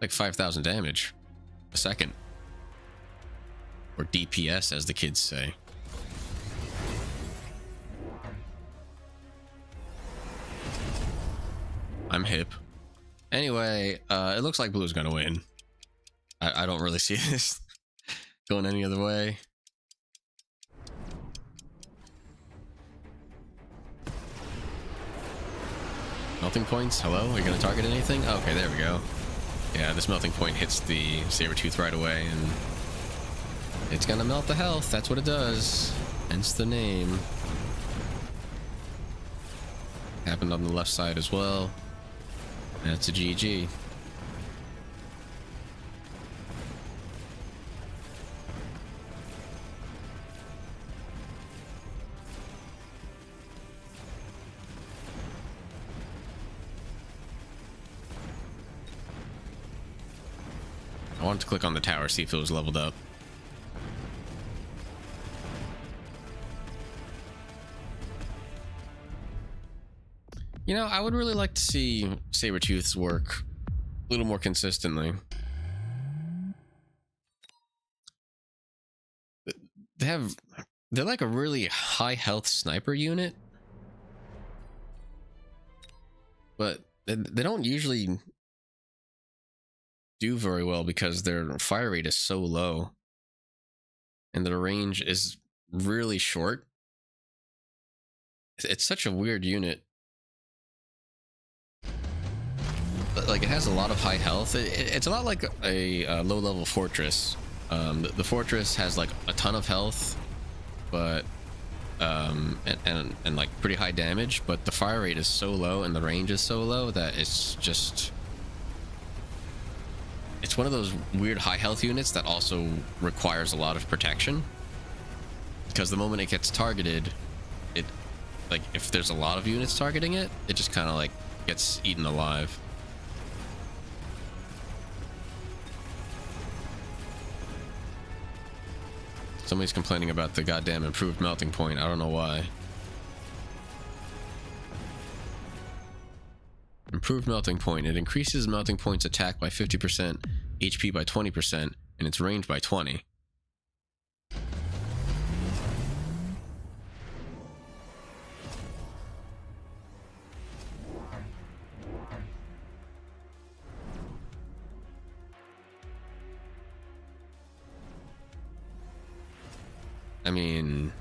A: Like 5,000 damage a second. Or DPS, as the kids say. I'm hip. Anyway, it looks like Blue's gonna win. I don't really see this going any other way. Melting points? Hello? Are you gonna target anything? Okay, there we go. Yeah, this melting point hits the Sabertooth right away, and it's gonna melt the health. That's what it does. Hence the name. Happened on the left side as well. That's a GG. I wanted to click on the tower, see if it was leveled up. You know, I would really like to see Sabertooths work a little more consistently. They're like a really high health sniper unit. but they don't usually do very well because their fire rate is so low and their range is really short. It's such a weird unit. But, like, it has a lot of high health. It's a lot like a low-level fortress. The fortress has like a ton of health, but and like pretty high damage, but the fire rate is so low and the range is so low that it's one of those weird high health units that also requires a lot of protection, because the moment it gets targeted, it, like, if there's a lot of units targeting it, it just kind of like gets eaten alive. Somebody's complaining about the goddamn improved melting point. I don't know why. Improved melting point. It increases melting point's attack by 50%, HP by 20%, and its range by 20. I mean,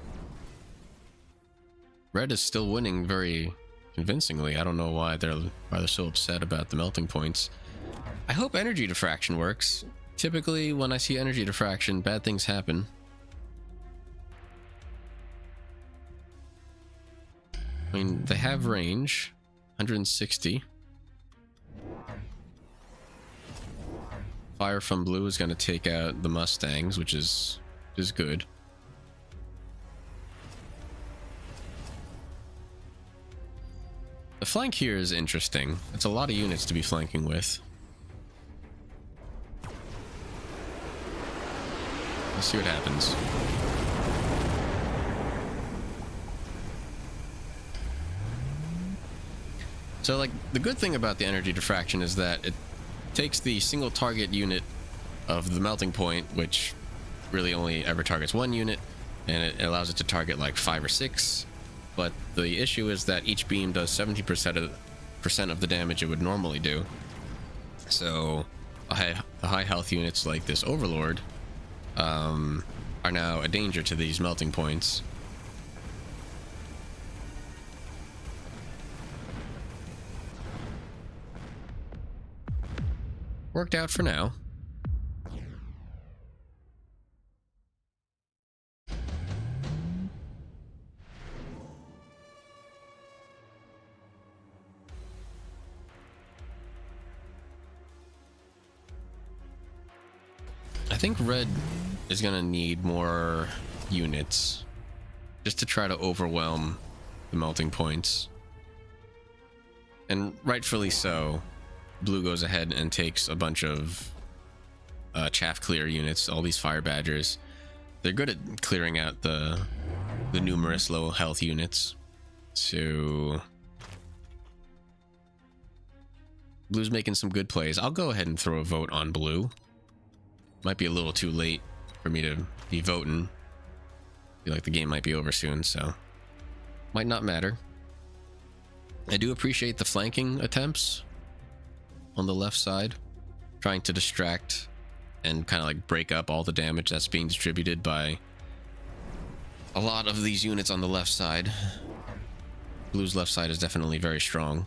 A: red is still winning very convincingly. I don't know why they're so upset about the melting points. I hope energy diffraction works. Typically, when I see energy diffraction, bad things happen. I mean, they have range, 160. Fire from blue is going to take out the Mustangs, which is good. The flank here is interesting. It's a lot of units to be flanking with. Let's see what happens. So, like, the good thing about the energy diffraction is that it takes the single target unit of the melting point, which really only ever targets one unit, and it allows it to target like 5 or 6. But the issue is that each beam does 70% of the damage it would normally do. So the high health units like this Overlord are now a danger to these melting points. Worked out for now. I think red is gonna need more units just to try to overwhelm the melting points. And rightfully so. Blue goes ahead and takes a bunch of chaff clear units, all these fire badgers. They're good at clearing out the numerous low health units. So blue's making some good plays. I'll go ahead and throw a vote on blue. Might be a little too late for me to be voting. I feel like the game might be over soon, so might not matter. I do appreciate the flanking attempts on the left side, trying to distract and kind of like break up all the damage that's being distributed by a lot of these units on the left side. Blue's left side is definitely very strong.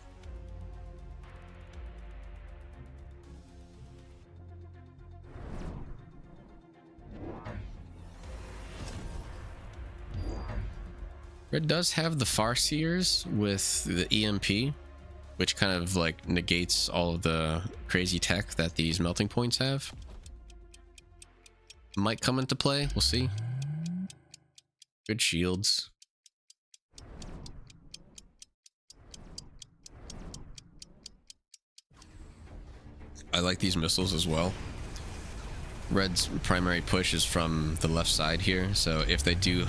A: Red does have the Farseers with the EMP, which kind of like negates all of the crazy tech that these melting points have. Might come into play, we'll see. Good shields. I like these missiles as well. Red's primary push is from the left side here, so if they do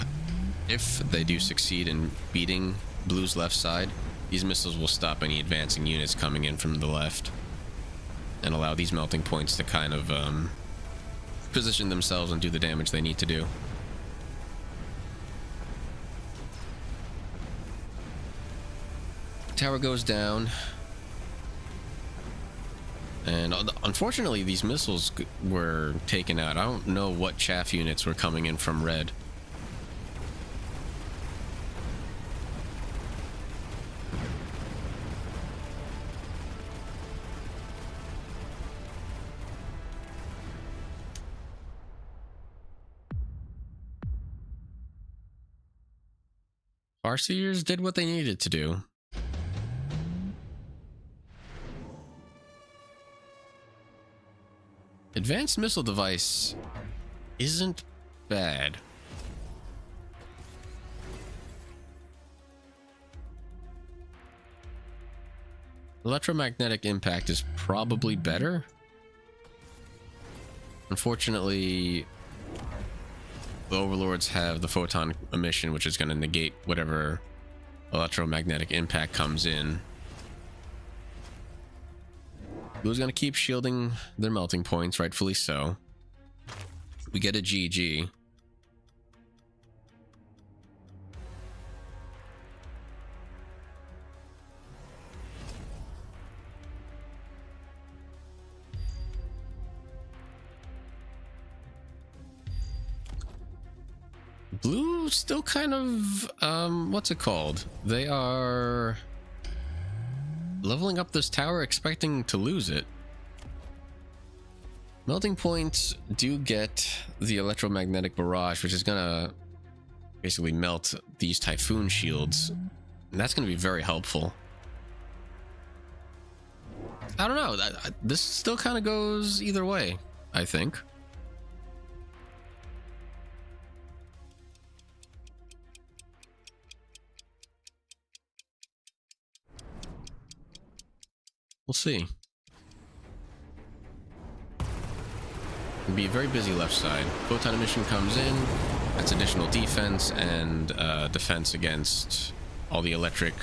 A: succeed in beating Blue's left side, these missiles will stop any advancing units coming in from the left and allow these melting points to kind of position themselves and do the damage they need to do. Tower goes down. And unfortunately, these missiles were taken out. I don't know what chaff units were coming in from red. Farseers did what they needed to do. Advanced missile device isn't bad. Electromagnetic impact is probably better. Unfortunately, the overlords have the photon emission, which is going to negate whatever electromagnetic impact comes in. Blue's going to keep shielding their melting points, rightfully so. We get a GG. Blue still kind of, what's it called? They are leveling up this tower, expecting to lose it. Melting points do get the electromagnetic barrage, which is gonna basically melt these typhoon shields, and that's gonna be very helpful. I don't know, this still kind of goes either way, I think. We'll see. It'll be a very busy left side. Photon emission comes in. That's additional defense and defense against all the electric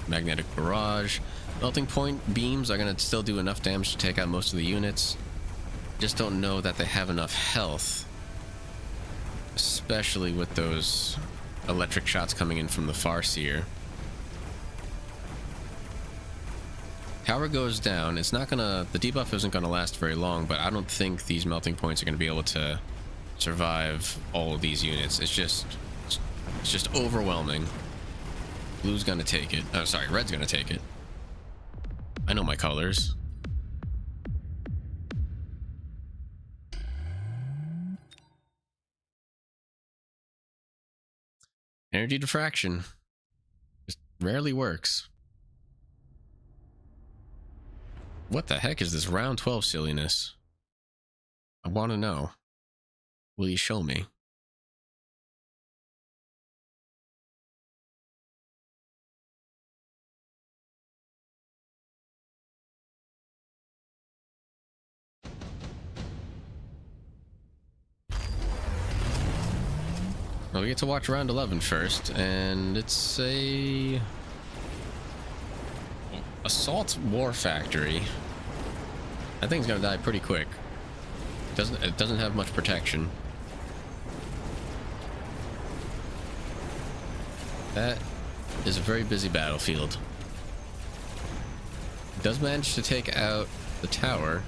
A: magnetic barrage. Melting point beams are going to still do enough damage to take out most of the units. Just don't know that they have enough health, especially with those electric shots coming in from the Farseer. Tower goes down. It's not gonna, the debuff isn't gonna last very long, but I don't think these melting points are gonna be able to survive all of these units. It's just overwhelming. Blue's gonna take it. Oh, sorry, red's gonna take it. I know my colors. Energy diffraction just rarely works. What the heck is this round 12 silliness? I want to know. Will you show me? Well, we get to watch round 11 first, and it's a assault war factory. That thing's gonna die pretty quick. It doesn't have much protection. That is a very busy battlefield. It does manage to take out the tower.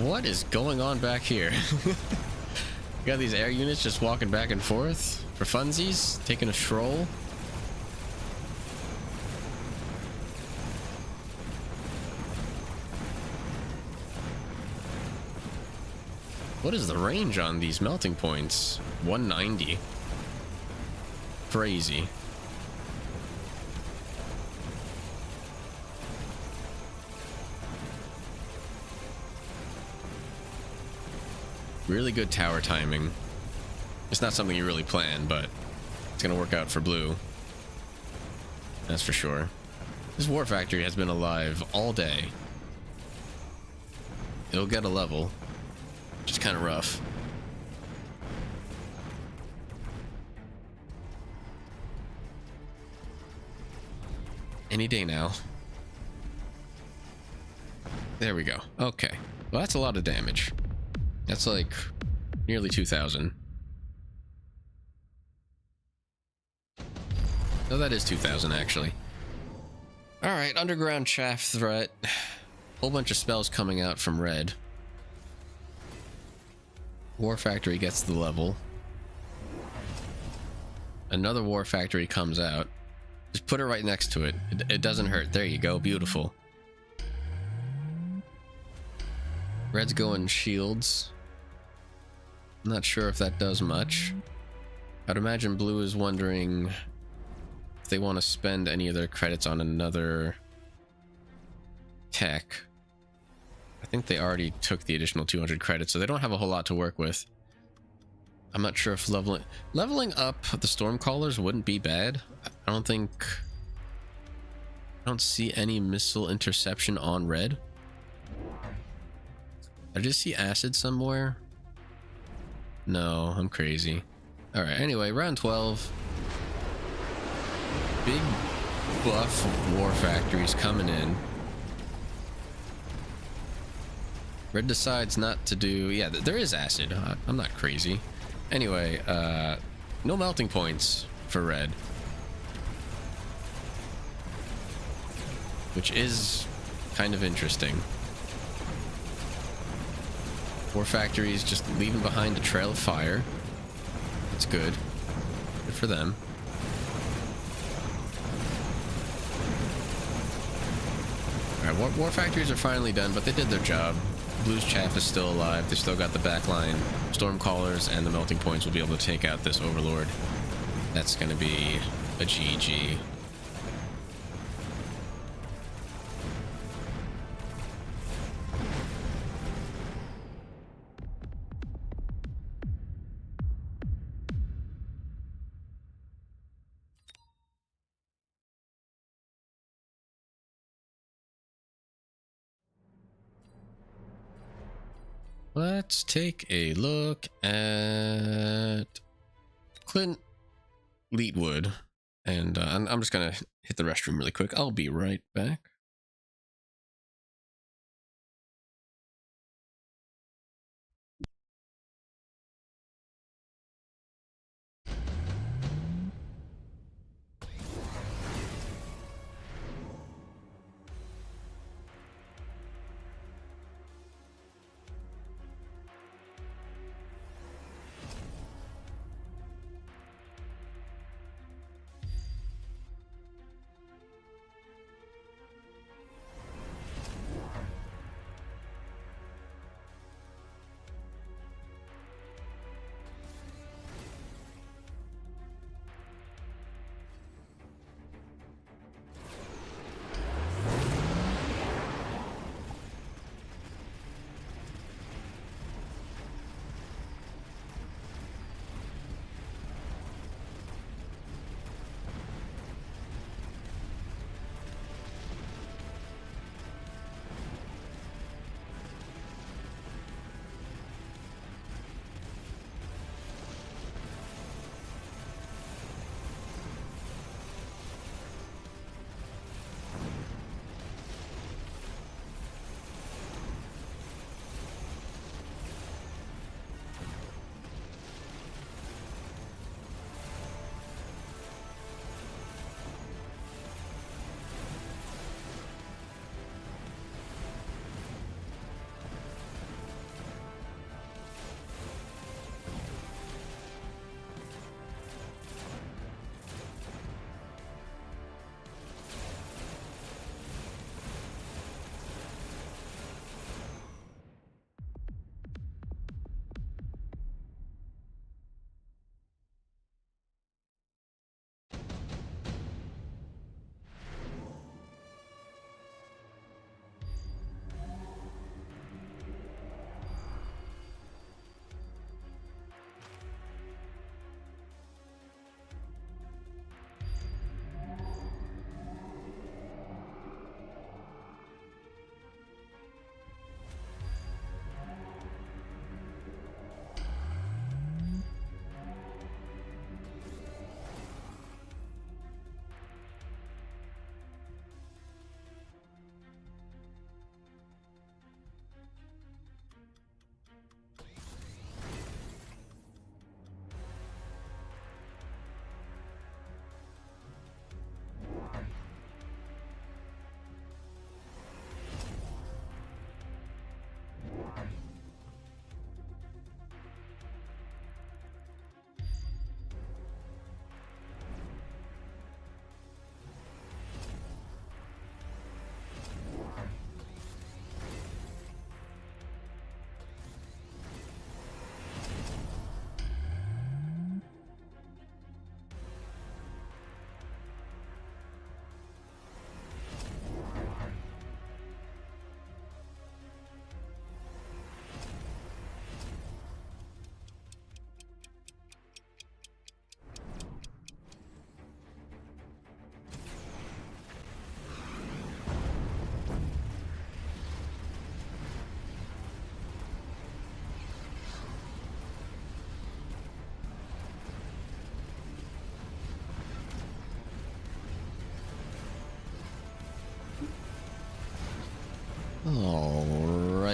A: What is going on back here? You got these air units just walking back and forth for funsies, taking a stroll. What is the range on these melting points? 190. Crazy. Really good tower timing. It's not something you really plan, but it's gonna work out for blue. That's for sure. This war factory has been alive all day. It'll get a level. Just kind of rough. Any day now. There we go. Okay. Well, that's a lot of damage. That's like nearly 2,000. No, that is 2,000 actually. All right, underground chaff threat. Whole bunch of spells coming out from red. War Factory gets the level. Another War Factory comes out. Just put it right next to it. It doesn't hurt. There you go. Beautiful. Red's going shields. Not sure if that does much. I'd imagine blue is wondering if they want to spend any of their credits on another tech. I think they already took the additional 200 credits, so they don't have a whole lot to work with. I'm not sure if leveling up the Stormcallers wouldn't be bad. I don't see any missile interception on red. I just see acid somewhere. No, I'm crazy. Alright, anyway, round 12. Big buff War Factories coming in. Red decides not to do... Yeah, there is acid. I'm not crazy. Anyway, no melting points for red. Which is kind of interesting. War Factories just leaving behind a trail of fire. That's good. Good for them. Alright, War Factories are finally done, but they did their job. Blue's Chaff is still alive. They still got the backline. Stormcallers and the melting points will be able to take out this Overlord. That's going to be a GG. Let's take a look at Clint Leetwood. And I'm just going to hit the restroom really quick. I'll be right back.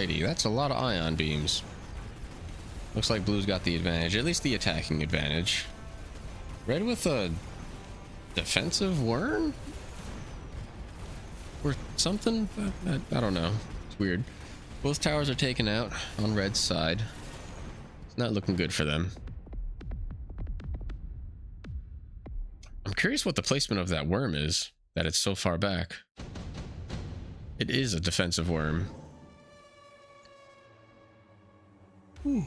A: Alrighty, that's a lot of ion beams. Looks like blue's got the advantage, at least the attacking advantage. Red with a defensive worm? Or something? I don't know. It's weird. Both towers are taken out on red's side. It's not looking good for them. I'm curious what the placement of that worm is, that it's so far back. It is a defensive worm. Ooh.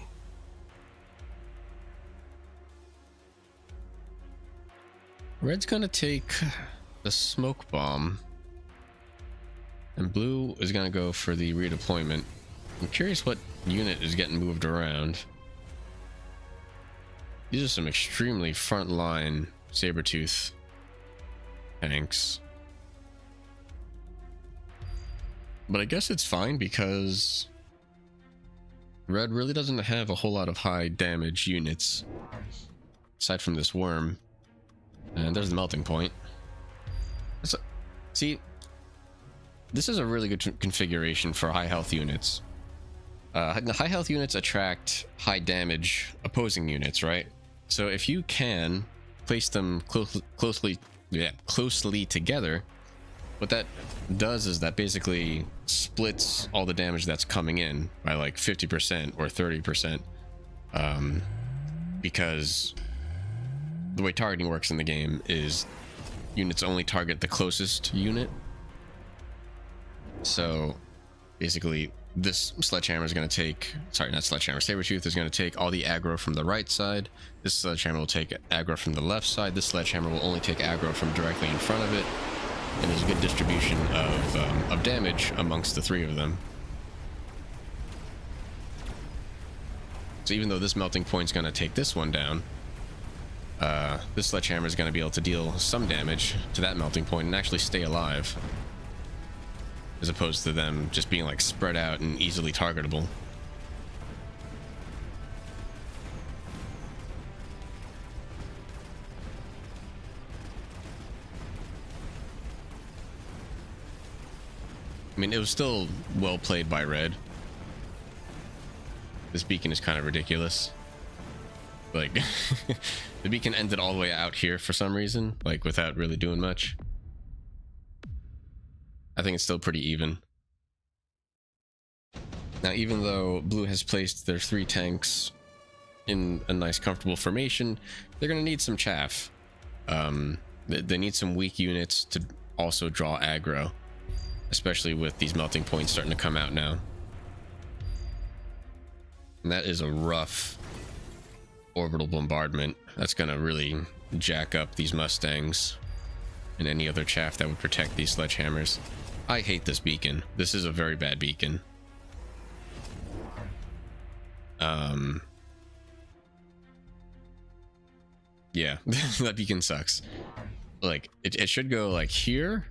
A: Red's gonna take the smoke bomb. And blue is gonna go for the redeployment. I'm curious what unit is getting moved around. These are some extremely frontline Sabertooth tanks. But I guess it's fine because red really doesn't have a whole lot of high damage units aside from this worm. And there's the melting point. So, see, this is a really good configuration for high health units. High health units attract high damage opposing units, right? So if you can place them closely together, what that does is that basically splits all the damage that's coming in by like 50% or 30%, because the way targeting works in the game is units only target the closest unit. So basically this sledgehammer is going to take, sorry, not sledgehammer, Sabertooth is going to take all the aggro from the right side. This sledgehammer will take aggro from the left side. This sledgehammer will only take aggro from directly in front of it. And there's a good distribution of damage amongst the three of them. So even though this melting point is going to take this one down, this sledgehammer is going to be able to deal some damage to that melting point and actually stay alive, as opposed to them just being like spread out and easily targetable. I mean, it was still well played by red. This beacon is kind of ridiculous. Like, the beacon ended all the way out here for some reason, like without really doing much. I think it's still pretty even. Now, even though blue has placed their 3 tanks in a nice comfortable formation, they're going to need some chaff. They need some weak units to also draw aggro, especially with these melting points starting to come out now. And that is a rough orbital bombardment. That's going to really jack up these Mustangs and any other chaff that would protect these sledgehammers. I hate this beacon. This is a very bad beacon. Yeah, that beacon sucks. Like, it should go like here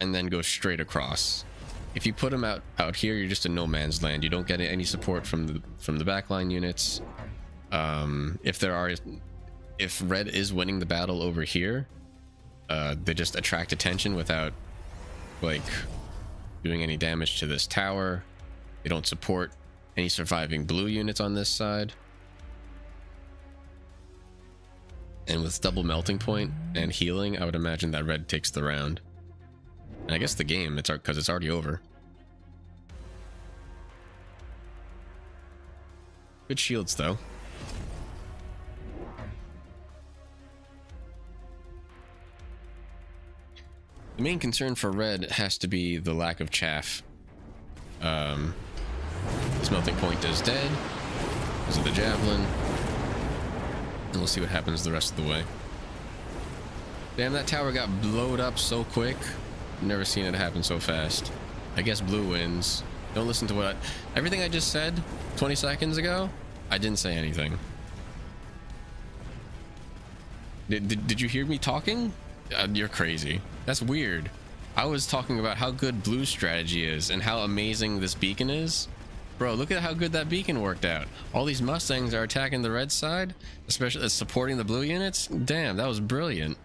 A: and then go straight across. If you put them out here, you're just in no man's land. You don't get any support from the backline units. If red is winning the battle over here, they just attract attention without like doing any damage to this tower. They don't support any surviving blue units on this side. And with double melting point and healing, I would imagine that red takes the round. And I guess the game, because it's already over. Good shields though. The main concern for red has to be the lack of chaff. This melting point is dead because of the javelin. And we'll see what happens the rest of the way. Damn, that tower got blowed up so quick. Never seen it happen so fast. I guess blue wins. Don't listen to everything I just said 20 seconds ago. I didn't say anything. Did you hear me talking? You're crazy. That's weird. I was talking about how good blue's strategy is and how amazing this beacon is. Bro, look at how good that beacon worked out. All these Mustangs are attacking the red side, especially supporting the blue units. Damn, that was brilliant.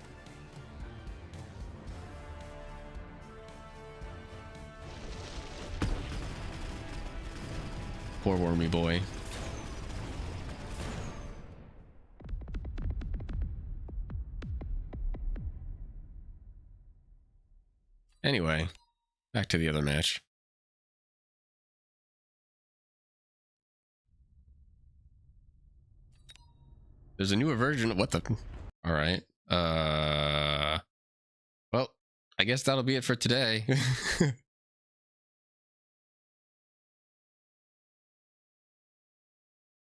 A: Poor wormy boy. Anyway, back to the other match. There's a newer version of what the... All right. Well, I guess that'll be it for today.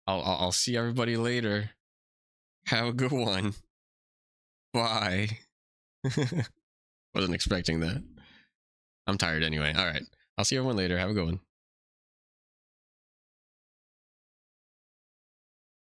A: I'll see everybody later. Have a good one. Bye. Wasn't expecting that. I'm tired anyway. All right. I'll see everyone later. Have a good one.